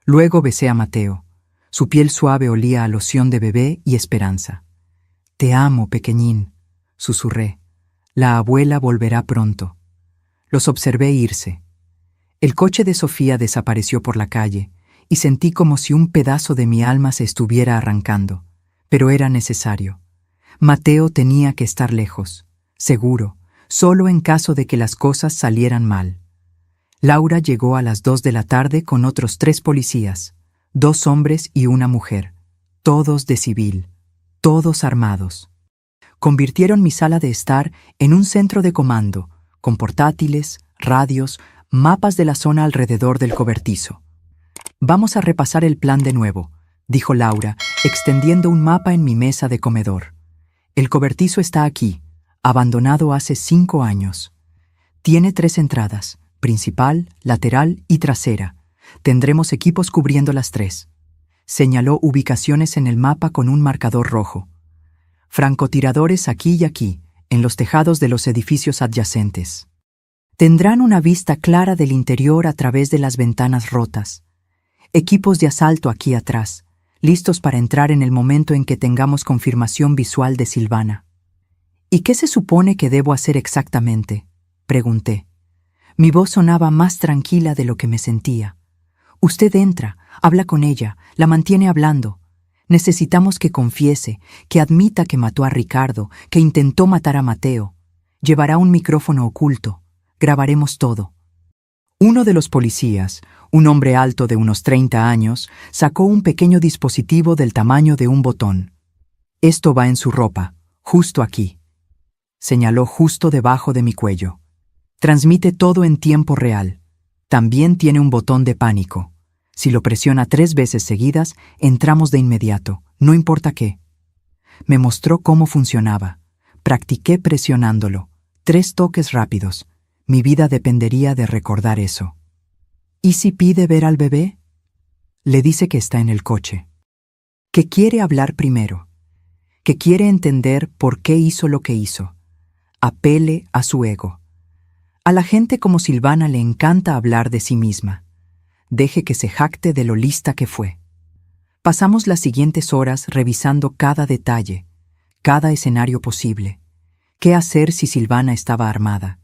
Speaker 1: Luego besé a Mateo. Su piel suave olía a loción de bebé y esperanza. «Te amo, pequeñín», susurré. «La abuela volverá pronto». Los observé irse. El coche de Sofía desapareció por la calle y sentí como si un pedazo de mi alma se estuviera arrancando, pero era necesario. Mateo tenía que estar lejos, seguro, solo en caso de que las cosas salieran mal. Laura llegó a las 2 de la tarde con otros 3 policías, 2 hombres y una mujer, todos de civil, todos armados. Convirtieron mi sala de estar en un centro de comando, con portátiles, radios, mapas de la zona alrededor del cobertizo. «Vamos a repasar el plan de nuevo», dijo Laura, extendiendo un mapa en mi mesa de comedor. «El cobertizo está aquí, abandonado hace 5 años. Tiene 3 entradas, principal, lateral y trasera. Tendremos equipos cubriendo las 3. Señaló ubicaciones en el mapa con un marcador rojo. «Francotiradores aquí y aquí, en los tejados de los edificios adyacentes. Tendrán una vista clara del interior a través de las ventanas rotas. Equipos de asalto aquí atrás, listos para entrar en el momento en que tengamos confirmación visual de Silvana». «¿Y qué se supone que debo hacer exactamente?», pregunté. Mi voz sonaba más tranquila de lo que me sentía. «Usted entra, habla con ella, la mantiene hablando. Necesitamos que confiese, que admita que mató a Ricardo, que intentó matar a Mateo. Llevará un micrófono oculto. Grabaremos todo». Uno de los policías, un hombre alto de unos 30 años, sacó un pequeño dispositivo del tamaño de un botón. «Esto va en su ropa, justo aquí». Señaló justo debajo de mi cuello. «Transmite todo en tiempo real. También tiene un botón de pánico. Si lo presiona 3 veces seguidas, entramos de inmediato, no importa qué». Me mostró cómo funcionaba. Practiqué presionándolo. 3 toques rápidos. Mi vida dependería de recordar eso. «¿Y si pide ver al bebé?» Le dice que está en el coche. Que quiere hablar primero. Que quiere entender por qué hizo lo que hizo. Apele a su ego. A la gente como Silvana le encanta hablar de sí misma. Deje que se jacte de lo lista que fue. Pasamos las siguientes horas revisando cada detalle, cada escenario posible. ¿Qué hacer si Silvana estaba armada?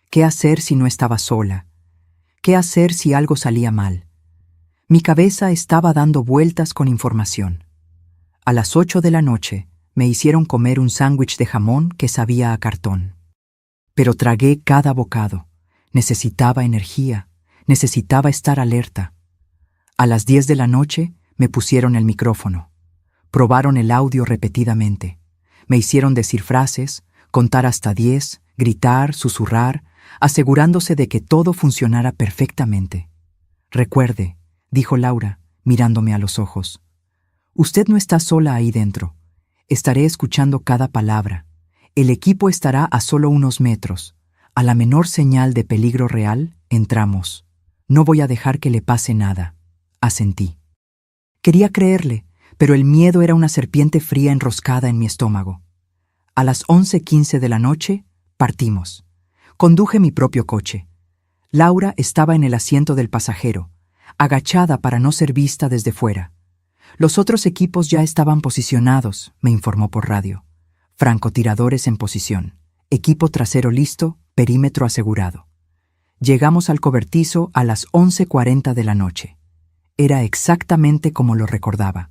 Speaker 1: ¿Qué hacer si no estaba sola? ¿Qué hacer si algo salía mal? Mi cabeza estaba dando vueltas con información. A las 8 de la noche, Me hicieron comer un sándwich de jamón que sabía a cartón. Pero tragué cada bocado. Necesitaba energía, necesitaba estar alerta. A las 10 de la noche me pusieron el micrófono. Probaron el audio repetidamente. Me hicieron decir frases, contar hasta 10, gritar, susurrar, asegurándose de que todo funcionara perfectamente. Recuerde, dijo Laura, mirándome a los ojos. Usted no está sola ahí dentro. Estaré escuchando cada palabra. El equipo estará a solo unos metros. A la menor señal de peligro real, entramos. No voy a dejar que le pase nada. Asentí. Quería creerle, pero el miedo era una serpiente fría enroscada en mi estómago. A las 11:15 de la noche, partimos. Conduje mi propio coche. Laura estaba en el asiento del pasajero, agachada para no ser vista desde fuera. Los otros equipos ya estaban posicionados, me informó por radio. Francotiradores en posición. Equipo trasero listo, perímetro asegurado. Llegamos al cobertizo a las 11:40 de la noche. Era exactamente como lo recordaba.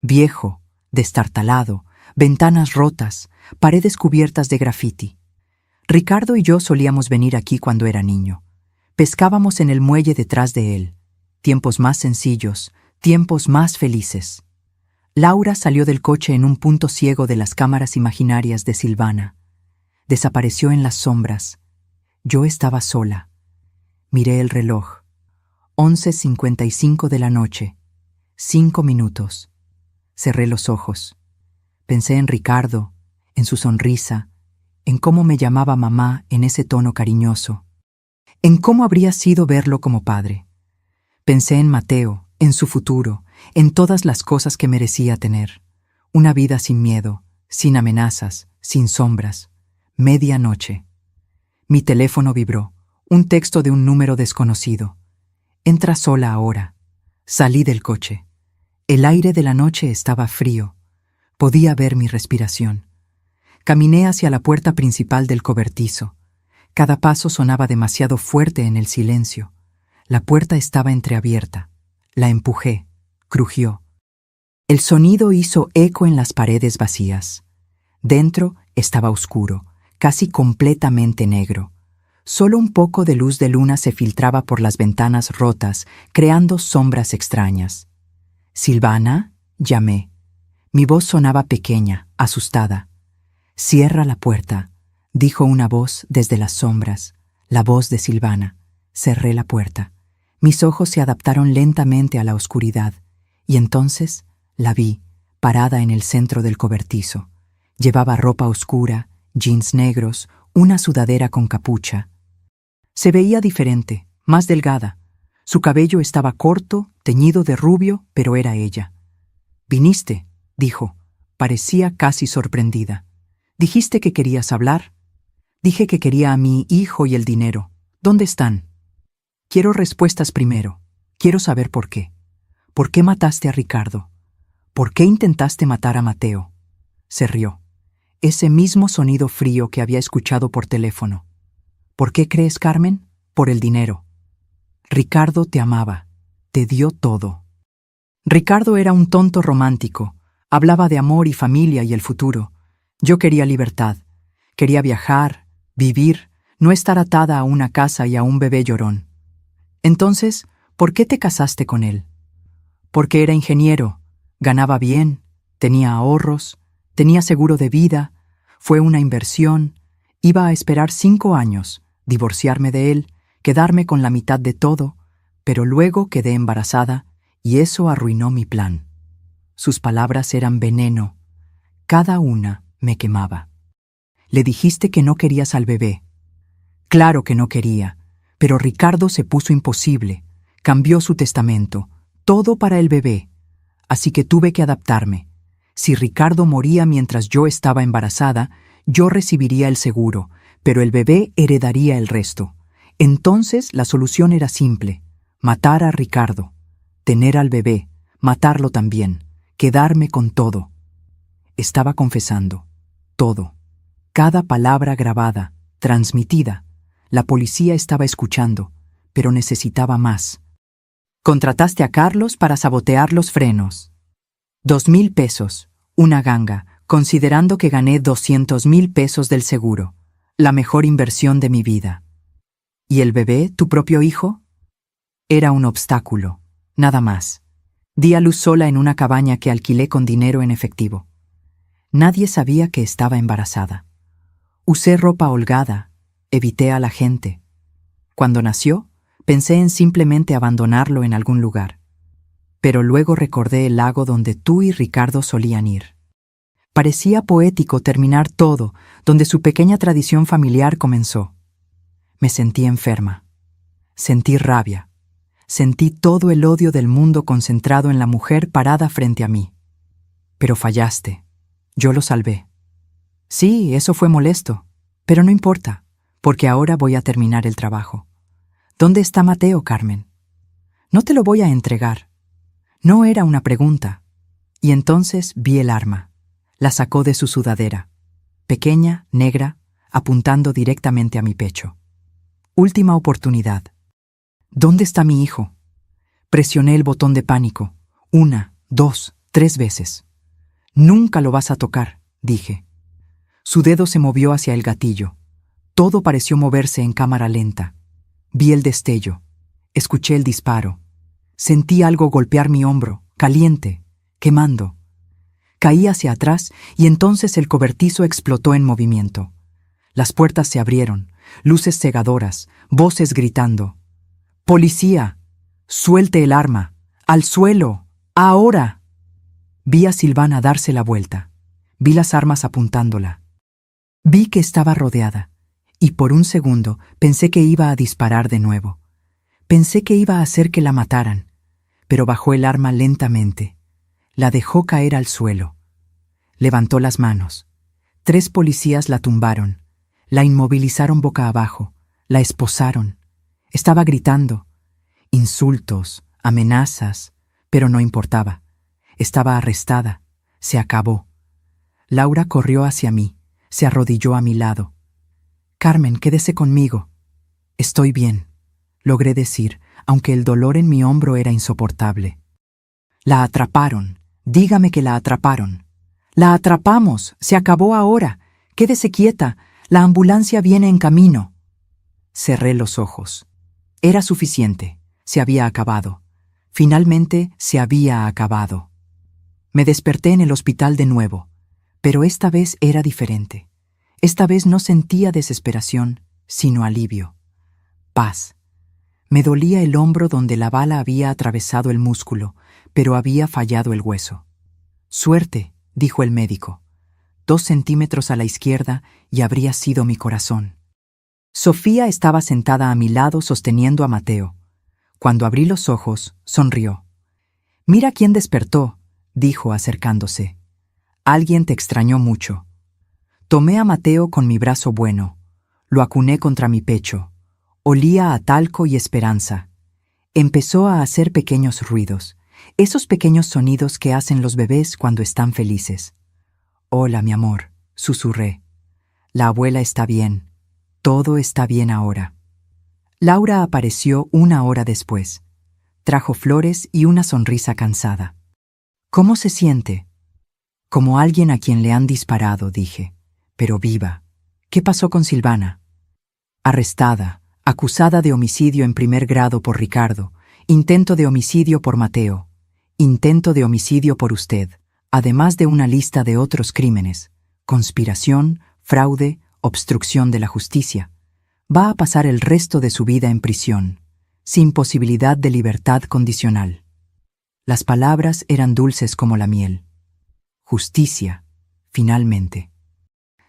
Speaker 1: Viejo, destartalado, ventanas rotas, paredes cubiertas de grafiti. Ricardo y yo solíamos venir aquí cuando era niño. Pescábamos en el muelle detrás de él. Tiempos más sencillos, tiempos más felices. Laura salió del coche en un punto ciego de las cámaras imaginarias de Silvana. Desapareció en las sombras. Yo estaba sola. Miré el reloj. 11:55 de la noche. 5 minutos. Cerré los ojos. Pensé en Ricardo, en su sonrisa, en cómo me llamaba mamá en ese tono cariñoso, en cómo habría sido verlo como padre. Pensé en Mateo, en su futuro, en todas las cosas que merecía tener. Una vida sin miedo, sin amenazas, sin sombras. Medianoche. Mi teléfono vibró. Un texto de un número desconocido. Entra sola ahora. Salí del coche. El aire de la noche estaba frío. Podía ver mi respiración. Caminé hacia la puerta principal del cobertizo. Cada paso sonaba demasiado fuerte en el silencio. La puerta estaba entreabierta. La empujé. Crujió. El sonido hizo eco en las paredes vacías. Dentro estaba oscuro, casi completamente negro. Solo un poco de luz de luna se filtraba por las ventanas rotas, creando sombras extrañas. «Silvana», llamé. Mi voz sonaba pequeña, asustada. «Cierra la puerta», dijo una voz desde las sombras, la voz de Silvana. Cerré la puerta. Mis ojos se adaptaron lentamente a la oscuridad, y entonces la vi, parada en el centro del cobertizo. Llevaba ropa oscura, jeans negros, una sudadera con capucha. Se veía diferente, más delgada. Su cabello estaba corto, teñido de rubio, pero era ella. «¿Viniste?», dijo. Parecía casi sorprendida. «¿Dijiste que querías hablar?» «Dije que quería a mi hijo y el dinero. ¿Dónde están?» «Quiero respuestas primero. Quiero saber por qué. ¿Por qué mataste a Ricardo? ¿Por qué intentaste matar a Mateo?» Se rió. Ese mismo sonido frío que había escuchado por teléfono. «¿Por qué crees, Carmen? Por el dinero. Ricardo te amaba. Te dio todo». Ricardo era un tonto romántico. Hablaba de amor y familia y el futuro. Yo quería libertad. Quería viajar, vivir, no estar atada a una casa y a un bebé llorón. Entonces, ¿por qué te casaste con él? Porque era ingeniero, ganaba bien, tenía ahorros, tenía seguro de vida, fue una inversión, iba a esperar 5 años, divorciarme de él, quedarme con la mitad de todo, pero luego quedé embarazada y eso arruinó mi plan. Sus palabras eran veneno. Cada una me quemaba. «Le dijiste que no querías al bebé». Claro que no quería, pero Ricardo se puso imposible, cambió su testamento, todo para el bebé. Así que tuve que adaptarme. Si Ricardo moría mientras yo estaba embarazada, yo recibiría el seguro, pero el bebé heredaría el resto. Entonces la solución era simple: matar a Ricardo, tener al bebé, matarlo también, quedarme con todo. Estaba confesando, todo. Cada palabra grabada, transmitida. La policía estaba escuchando, pero necesitaba más. «Contrataste a Carlos para sabotear los frenos. 2,000 pesos, una ganga, considerando que gané 200,000 pesos del seguro, la mejor inversión de mi vida. ¿Y el bebé, tu propio hijo? Era un obstáculo, nada más. Di a luz sola en una cabaña que alquilé con dinero en efectivo. Nadie sabía que estaba embarazada. Usé ropa holgada, evité a la gente. Cuando nació, pensé en simplemente abandonarlo en algún lugar. Pero luego recordé el lago donde tú y Ricardo solían ir. Parecía poético terminar todo donde su pequeña tradición familiar comenzó. Me sentí enferma. Sentí rabia. Sentí todo el odio del mundo concentrado en la mujer parada frente a mí. Pero fallaste. Yo lo salvé. Sí, eso fue molesto, pero no importa, porque ahora voy a terminar el trabajo. ¿Dónde está Mateo, Carmen? No te lo voy a entregar. No era una pregunta. Y entonces vi el arma. La sacó de su sudadera, pequeña, negra, apuntando directamente a mi pecho. Última oportunidad. ¿Dónde está mi hijo? Presioné el botón de pánico. 1, 2, 3 veces. Nunca lo vas a tocar, dije. Su dedo se movió hacia el gatillo. Todo pareció moverse en cámara lenta. Vi el destello. Escuché el disparo. Sentí algo golpear mi hombro, caliente, quemando. Caí hacia atrás y entonces el cobertizo explotó en movimiento. Las puertas se abrieron, luces cegadoras, voces gritando. ¡Policía! ¡Suelte el arma! ¡Al suelo! ¡Ahora! Vi a Silvana darse la vuelta. Vi las armas apuntándola. Vi que estaba rodeada, y por un segundo pensé que iba a disparar de nuevo. Pensé que iba a hacer que la mataran, pero bajó el arma lentamente. La dejó caer al suelo. Levantó las manos. 3 policías la tumbaron. La inmovilizaron boca abajo. La esposaron. Estaba gritando. Insultos, amenazas, pero no importaba. Estaba arrestada. Se acabó. Laura corrió hacia mí. Se arrodilló a mi lado. Carmen, quédese conmigo. Estoy bien, logré decir, aunque el dolor en mi hombro era insoportable. La atraparon. Dígame que la atraparon. La atrapamos. Se acabó ahora. Quédese quieta. La ambulancia viene en camino. Cerré los ojos. Era suficiente. Se había acabado. Finalmente se había acabado. Me desperté en el hospital de nuevo, pero esta vez era diferente. Esta vez no sentía desesperación, sino alivio. Paz. Me dolía el hombro donde la bala había atravesado el músculo, pero había fallado el hueso. Suerte, dijo el médico. 2 centímetros a la izquierda y habría sido mi corazón. Sofía estaba sentada a mi lado sosteniendo a Mateo. Cuando abrí los ojos, sonrió. Mira quién despertó, dijo acercándose. Alguien te extrañó mucho. Tomé a Mateo con mi brazo bueno. Lo acuné contra mi pecho. Olía a talco y esperanza. Empezó a hacer pequeños ruidos, esos pequeños sonidos que hacen los bebés cuando están felices. Hola, mi amor, susurré. La abuela está bien. Todo está bien ahora. Laura apareció 1 hora después. Trajo flores y una sonrisa cansada. ¿Cómo se siente? Como alguien a quien le han disparado, dije. Pero viva. ¿Qué pasó con Silvana? Arrestada. Acusada de homicidio en 1er grado por Ricardo, intento de homicidio por Mateo, intento de homicidio por usted, además de una lista de otros crímenes, conspiración, fraude, obstrucción de la justicia. Va a pasar el resto de su vida en prisión, sin posibilidad de libertad condicional. Las palabras eran dulces como la miel. Justicia, finalmente.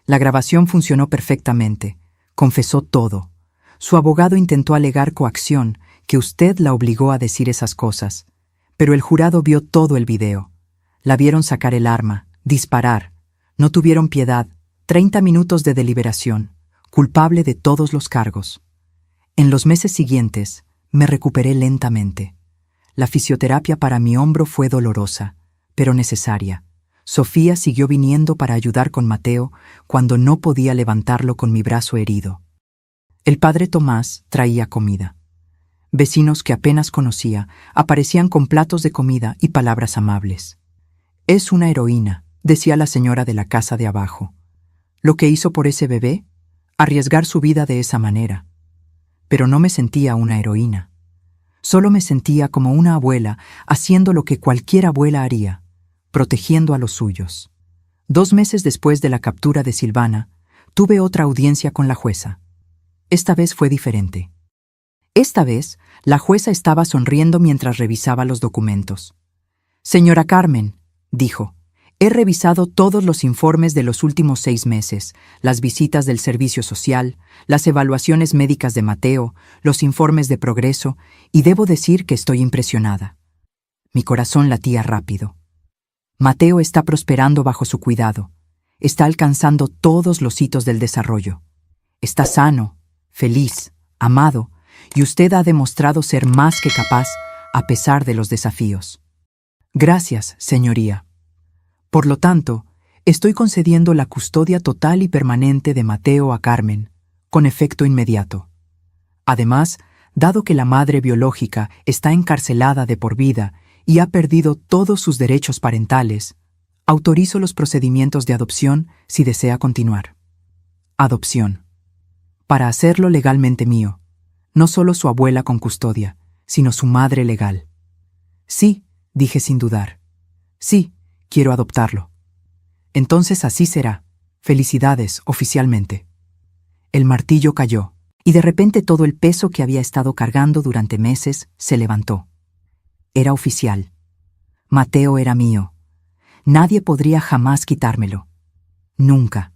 Speaker 1: La grabación funcionó perfectamente, confesó todo. Su abogado intentó alegar coacción, que usted la obligó a decir esas cosas, pero el jurado vio todo el video. La vieron sacar el arma, disparar. No tuvieron piedad. 30 minutos de deliberación, culpable de todos los cargos. En los meses siguientes, me recuperé lentamente. La fisioterapia para mi hombro fue dolorosa, pero necesaria. Sofía siguió viniendo para ayudar con Mateo cuando no podía levantarlo con mi brazo herido. El padre Tomás traía comida. Vecinos que apenas conocía aparecían con platos de comida y palabras amables. Es una heroína, decía la señora de la casa de abajo. Lo que hizo por ese bebé, arriesgar su vida de esa manera. Pero no me sentía una heroína. Solo me sentía como una abuela haciendo lo que cualquier abuela haría, protegiendo a los suyos. 2 meses después de la captura de Silvana, tuve otra audiencia con la jueza. Esta vez fue diferente. Esta vez, la jueza estaba sonriendo mientras revisaba los documentos. «Señora Carmen», dijo, «he revisado todos los informes de los últimos 6 meses, las visitas del servicio social, las evaluaciones médicas de Mateo, los informes de progreso, y debo decir que estoy impresionada». Mi corazón latía rápido. Mateo está prosperando bajo su cuidado. Está alcanzando todos los hitos del desarrollo. Está sano, feliz, amado, y usted ha demostrado ser más que capaz a pesar de los desafíos. Gracias, señoría. Por lo tanto, estoy concediendo la custodia total y permanente de Mateo a Carmen, con efecto inmediato. Además, dado que la madre biológica está encarcelada de por vida y ha perdido todos sus derechos parentales, autorizo los procedimientos de adopción si desea continuar. Adopción. Para hacerlo legalmente mío, no solo su abuela con custodia, sino su madre legal. Sí, dije sin dudar. Sí, quiero adoptarlo. Entonces así será. Felicidades, oficialmente. El martillo cayó, y de repente todo el peso que había estado cargando durante meses se levantó. Era oficial. Mateo era mío. Nadie podría jamás quitármelo. Nunca.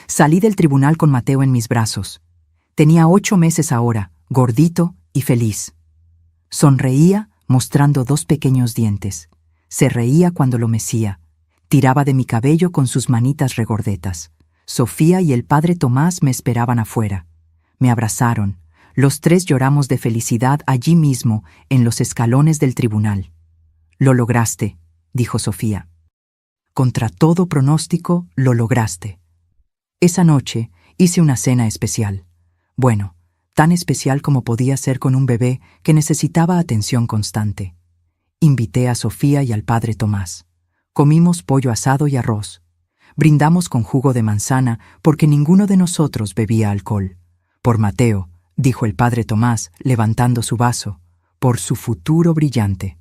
Speaker 1: Salí del tribunal con Mateo en mis brazos. Tenía 8 meses ahora, gordito y feliz. Sonreía mostrando 2 pequeños dientes. Se reía cuando lo mecía. Tiraba de mi cabello con sus manitas regordetas. Sofía y el padre Tomás me esperaban afuera. Me abrazaron. Los 3 lloramos de felicidad allí mismo, en los escalones del tribunal. «Lo lograste», dijo Sofía. «Contra todo pronóstico, lo lograste». Esa noche hice una cena especial. Bueno, tan especial como podía ser con un bebé que necesitaba atención constante. Invité a Sofía y al padre Tomás. Comimos pollo asado y arroz. Brindamos con jugo de manzana porque ninguno de nosotros bebía alcohol. Por Mateo, dijo el padre Tomás, levantando su vaso, por su futuro brillante.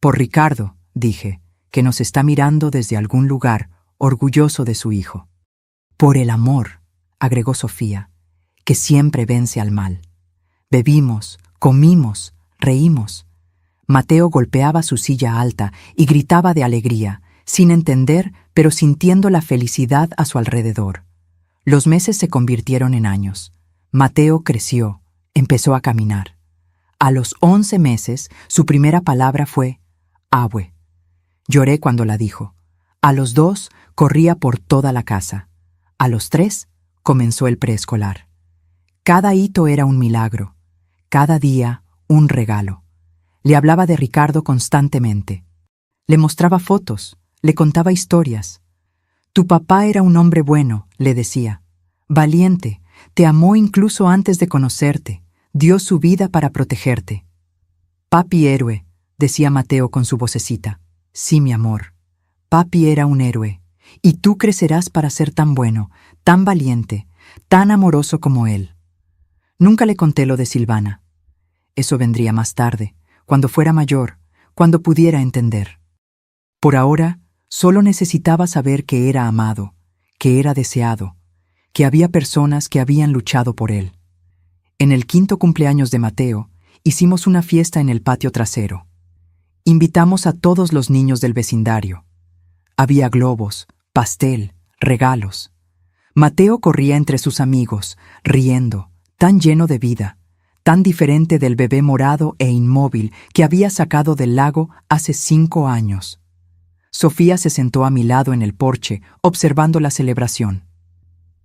Speaker 1: Por Ricardo, dije, que nos está mirando desde algún lugar, orgulloso de su hijo. Por el amor, agregó Sofía, que siempre vence al mal. Bebimos, comimos, reímos. Mateo golpeaba su silla alta y gritaba de alegría, sin entender, pero sintiendo la felicidad a su alrededor. Los meses se convirtieron en años. Mateo creció, empezó a caminar. A los 11 meses, su primera palabra fue «abue». Lloré cuando la dijo. A los 2, corría por toda la casa. A los 3, comenzó el preescolar. Cada hito era un milagro. Cada día, un regalo. Le hablaba de Ricardo constantemente. Le mostraba fotos, le contaba historias. «Tu papá era un hombre bueno», le decía. «Valiente, te amó incluso antes de conocerte, dio su vida para protegerte». «Papi héroe», decía Mateo con su vocecita. «Sí, mi amor. Papi era un héroe, y tú crecerás para ser tan bueno, tan valiente, tan amoroso como él». Nunca le conté lo de Silvana. Eso vendría más tarde, cuando fuera mayor, cuando pudiera entender. Por ahora, solo necesitaba saber que era amado, que era deseado, que había personas que habían luchado por él. En el 5º cumpleaños de Mateo, hicimos una fiesta en el patio trasero. Invitamos a todos los niños del vecindario. Había globos, pastel, regalos. Mateo corría entre sus amigos, riendo, tan lleno de vida, tan diferente del bebé morado e inmóvil que había sacado del lago hace 5 años. Sofía se sentó a mi lado en el porche, observando la celebración.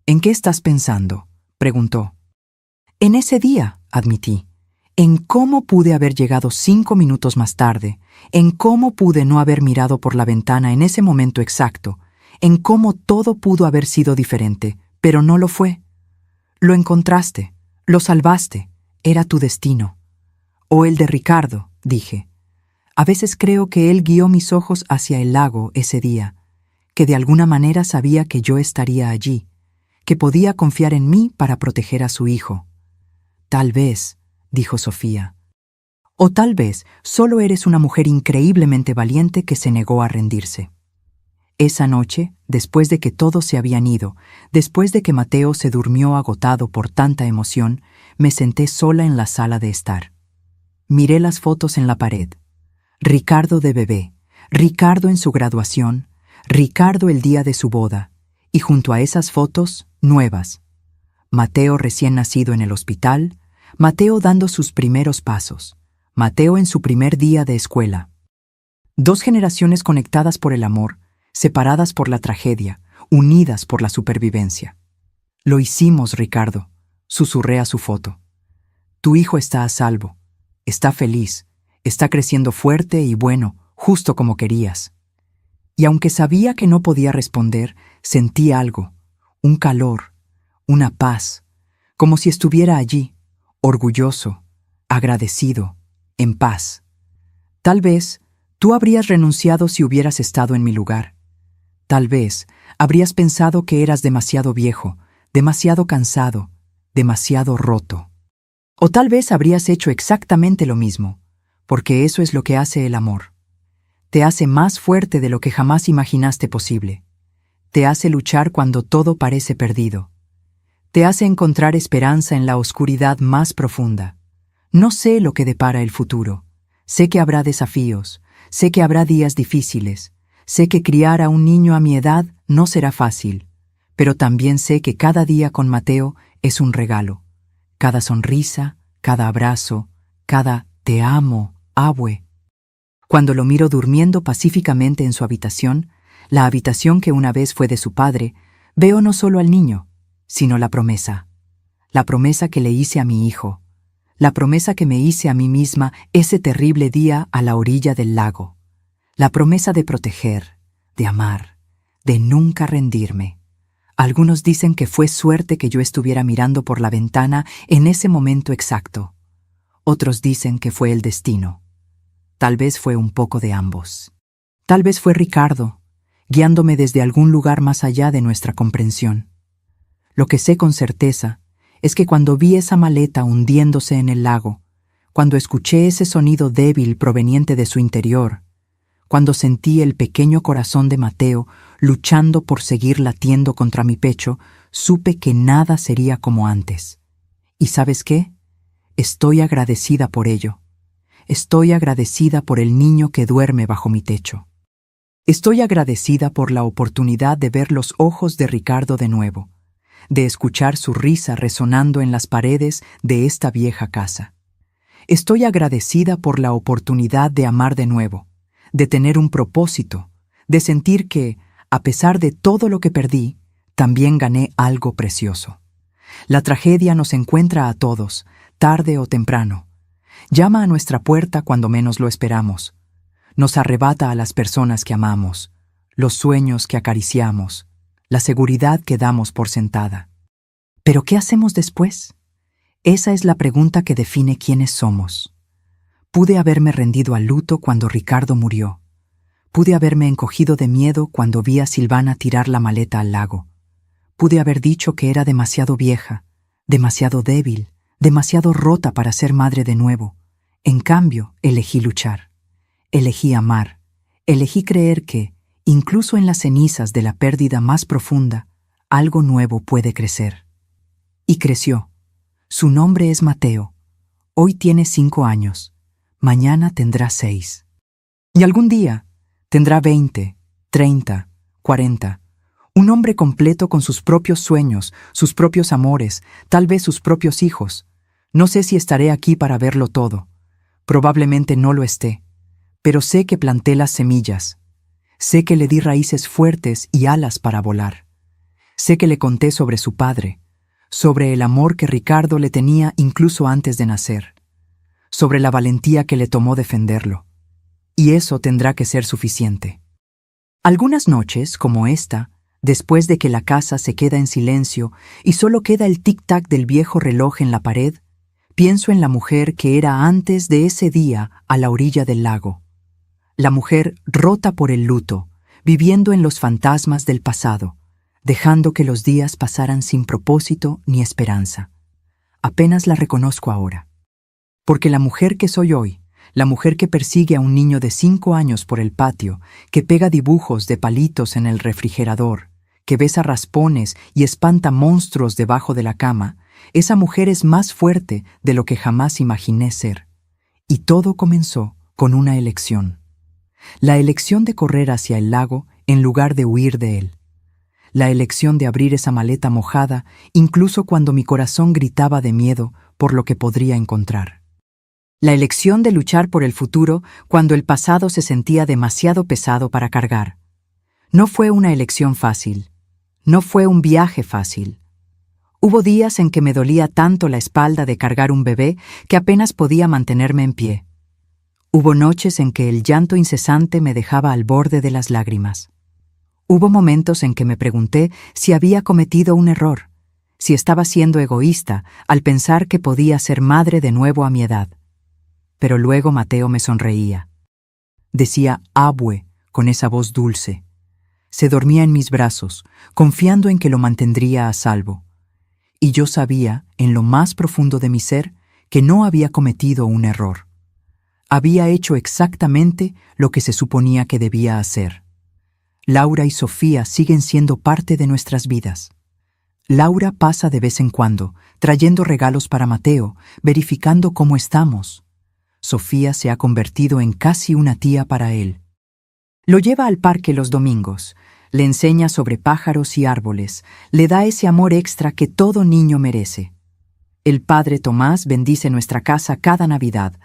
Speaker 1: «¿En qué estás pensando?», preguntó. «En ese día», admití. «En cómo pude haber llegado 5 minutos más tarde, en cómo pude no haber mirado por la ventana en ese momento exacto, en cómo todo pudo haber sido diferente, pero no lo fue. Lo encontraste, lo salvaste, era tu destino». «O el de Ricardo», dije. «A veces creo que él guió mis ojos hacia el lago ese día, que de alguna manera sabía que yo estaría allí, que podía confiar en mí para proteger a su hijo. Tal vez, dijo Sofía. O tal vez solo eres una mujer increíblemente valiente que se negó a rendirse. Esa noche, después de que todos se habían ido, después de que Mateo se durmió agotado por tanta emoción, me senté sola en la sala de estar. Miré las fotos en la pared. Ricardo de bebé, Ricardo en su graduación, Ricardo el día de su boda, y junto a esas fotos, nuevas. Mateo recién nacido en el hospital, Mateo dando sus primeros pasos, Mateo en su primer día de escuela. 2 generaciones conectadas por el amor, separadas por la tragedia, unidas por la supervivencia. Lo hicimos, Ricardo, susurré a su foto. Tu hijo está a salvo, está feliz, está creciendo fuerte y bueno, justo como querías. Y aunque sabía que no podía responder, sentí algo, un calor, una paz, como si estuviera allí, orgulloso, agradecido, en paz. Tal vez tú habrías renunciado si hubieras estado en mi lugar. Tal vez habrías pensado que eras demasiado viejo, demasiado cansado, demasiado roto. O tal vez habrías hecho exactamente lo mismo, porque eso es lo que hace el amor. Te hace más fuerte de lo que jamás imaginaste posible. Te hace luchar cuando todo parece perdido. Te hace encontrar esperanza en la oscuridad más profunda. No sé lo que depara el futuro. Sé que habrá desafíos, sé que habrá días difíciles, sé que criar a un niño a mi edad no será fácil, pero también sé que cada día con Mateo es un regalo. Cada sonrisa, cada abrazo, cada te amo, abue. Cuando lo miro durmiendo pacíficamente en su habitación, la habitación que una vez fue de su padre, veo no solo al niño, sino la promesa que le hice a mi hijo, la promesa que me hice a mí misma ese terrible día a la orilla del lago, la promesa de proteger, de amar, de nunca rendirme. Algunos dicen que fue suerte que yo estuviera mirando por la ventana en ese momento exacto. Otros dicen que fue el destino. Tal vez fue un poco de ambos. Tal vez fue Ricardo, guiándome desde algún lugar más allá de nuestra comprensión. Lo que sé con certeza es que cuando vi esa maleta hundiéndose en el lago, cuando escuché ese sonido débil proveniente de su interior, cuando sentí el pequeño corazón de Mateo luchando por seguir latiendo contra mi pecho, supe que nada sería como antes. ¿Y sabes qué? Estoy agradecida por ello. Estoy agradecida por el niño que duerme bajo mi techo. Estoy agradecida por la oportunidad de ver los ojos de Ricardo de nuevo, de escuchar su risa resonando en las paredes de esta vieja casa. Estoy agradecida por la oportunidad de amar de nuevo, de tener un propósito, de sentir que, a pesar de todo lo que perdí, también gané algo precioso. La tragedia nos encuentra a todos, tarde o temprano. Llama a nuestra puerta cuando menos lo esperamos. Nos arrebata a las personas que amamos, los sueños que acariciamos, la seguridad que damos por sentada. ¿Pero qué hacemos después? Esa es la pregunta que define quiénes somos. Pude haberme rendido al luto cuando Ricardo murió. Pude haberme encogido de miedo cuando vi a Silvana tirar la maleta al lago. Pude haber dicho que era demasiado vieja, demasiado débil, demasiado rota para ser madre de nuevo. En cambio, elegí luchar. Elegí amar. Elegí creer que, incluso en las cenizas de la pérdida más profunda, algo nuevo puede crecer. Y creció. Su nombre es Mateo. Hoy tiene 5 años. Mañana tendrá 6. Y algún día tendrá 20, 30, 40. Un hombre completo con sus propios sueños, sus propios amores, tal vez sus propios hijos. No sé si estaré aquí para verlo todo. Probablemente no lo esté. Pero sé que planté las semillas. Sé que le di raíces fuertes y alas para volar. Sé que le conté sobre su padre, sobre el amor que Ricardo le tenía incluso antes de nacer, sobre la valentía que le tomó defenderlo. Y eso tendrá que ser suficiente. Algunas noches, como esta, después de que la casa se queda en silencio y solo queda el tic-tac del viejo reloj en la pared, pienso en la mujer que era antes de ese día a la orilla del lago. La mujer rota por el luto, viviendo en los fantasmas del pasado, dejando que los días pasaran sin propósito ni esperanza. Apenas la reconozco ahora. Porque la mujer que soy hoy, la mujer que persigue a un niño de 5 años por el patio, que pega dibujos de palitos en el refrigerador, que besa raspones y espanta monstruos debajo de la cama, esa mujer es más fuerte de lo que jamás imaginé ser. Y todo comenzó con una elección. La elección de correr hacia el lago en lugar de huir de él. La elección de abrir esa maleta mojada incluso cuando mi corazón gritaba de miedo por lo que podría encontrar. La elección de luchar por el futuro cuando el pasado se sentía demasiado pesado para cargar. No fue una elección fácil. No fue un viaje fácil. Hubo días en que me dolía tanto la espalda de cargar un bebé que apenas podía mantenerme en pie. Hubo noches en que el llanto incesante me dejaba al borde de las lágrimas. Hubo momentos en que me pregunté si había cometido un error, si estaba siendo egoísta al pensar que podía ser madre de nuevo a mi edad. Pero luego Mateo me sonreía. Decía "abue" con esa voz dulce. Se dormía en mis brazos, confiando en que lo mantendría a salvo. Y yo sabía, en lo más profundo de mi ser, que no había cometido un error. Había hecho exactamente lo que se suponía que debía hacer. Laura y Sofía siguen siendo parte de nuestras vidas. Laura pasa de vez en cuando, trayendo regalos para Mateo, verificando cómo estamos. Sofía se ha convertido en casi una tía para él. Lo lleva al parque los domingos, le enseña sobre pájaros y árboles, le da ese amor extra que todo niño merece. El padre Tomás bendice nuestra casa cada Navidad.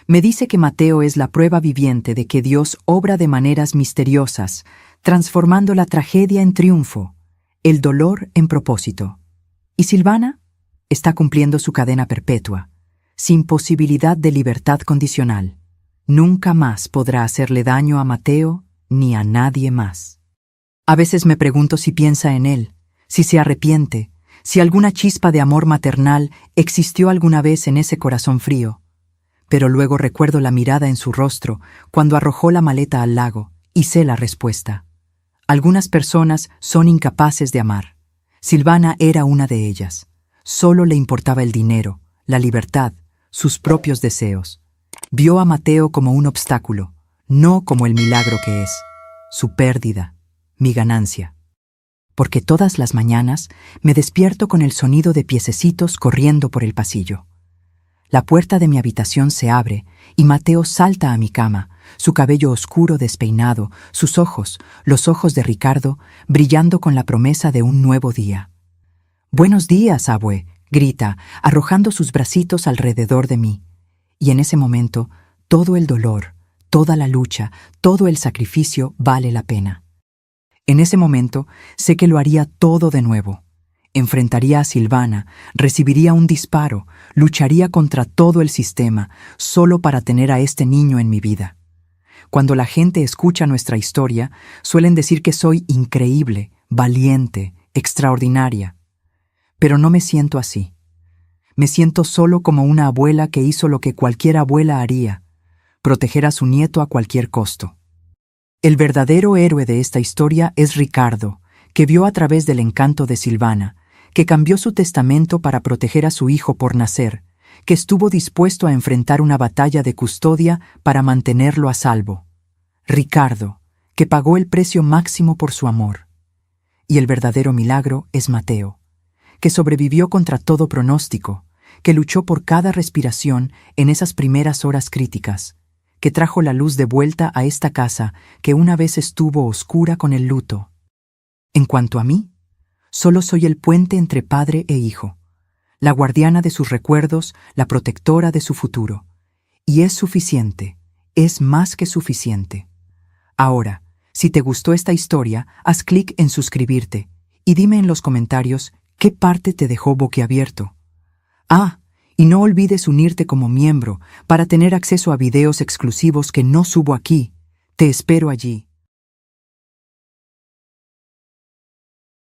Speaker 1: Me dice que Mateo es la prueba viviente de que Dios obra de maneras misteriosas, transformando la tragedia en triunfo, el dolor en propósito. ¿Y Silvana? Está cumpliendo su cadena perpetua, sin posibilidad de libertad condicional. Nunca más podrá hacerle daño a Mateo ni a nadie más. A veces me pregunto si piensa en él, si se arrepiente, si alguna chispa de amor maternal existió alguna vez en ese corazón frío. Pero luego recuerdo la mirada en su rostro cuando arrojó la maleta al lago y sé la respuesta. Algunas personas son incapaces de amar. Silvana era una de ellas. Solo le importaba el dinero, la libertad, sus propios deseos. Vio a Mateo como un obstáculo, no como el milagro que es, su pérdida, mi ganancia. Porque todas las mañanas me despierto con el sonido de piececitos corriendo por el pasillo. La puerta de mi habitación se abre y Mateo salta a mi cama, su cabello oscuro despeinado, sus ojos, los ojos de Ricardo, brillando con la promesa de un nuevo día. «Buenos días, abue», grita, arrojando sus bracitos alrededor de mí. Y en ese momento, todo el dolor, toda la lucha, todo el sacrificio vale la pena. En ese momento, sé que lo haría todo de nuevo. Enfrentaría a Silvana, recibiría un disparo, lucharía contra todo el sistema, solo para tener a este niño en mi vida. Cuando la gente escucha nuestra historia, suelen decir que soy increíble, valiente, extraordinaria. Pero no me siento así. Me siento solo como una abuela que hizo lo que cualquier abuela haría, proteger a su nieto a cualquier costo. El verdadero héroe de esta historia es Ricardo, que vio a través del encanto de Silvana, que cambió su testamento para proteger a su hijo por nacer, que estuvo dispuesto a enfrentar una batalla de custodia para mantenerlo a salvo. Ricardo, que pagó el precio máximo por su amor. Y el verdadero milagro es Mateo, que sobrevivió contra todo pronóstico, que luchó por cada respiración en esas primeras horas críticas, que trajo la luz de vuelta a esta casa que una vez estuvo oscura con el luto. En cuanto a mí, solo soy el puente entre padre e hijo, la guardiana de sus recuerdos, la protectora de su futuro. Y es suficiente, es más que suficiente. Ahora, si te gustó esta historia, haz clic en suscribirte y dime en los comentarios qué parte te dejó boquiabierto. Y no olvides unirte como miembro para tener acceso a videos exclusivos que no subo aquí. Te espero allí.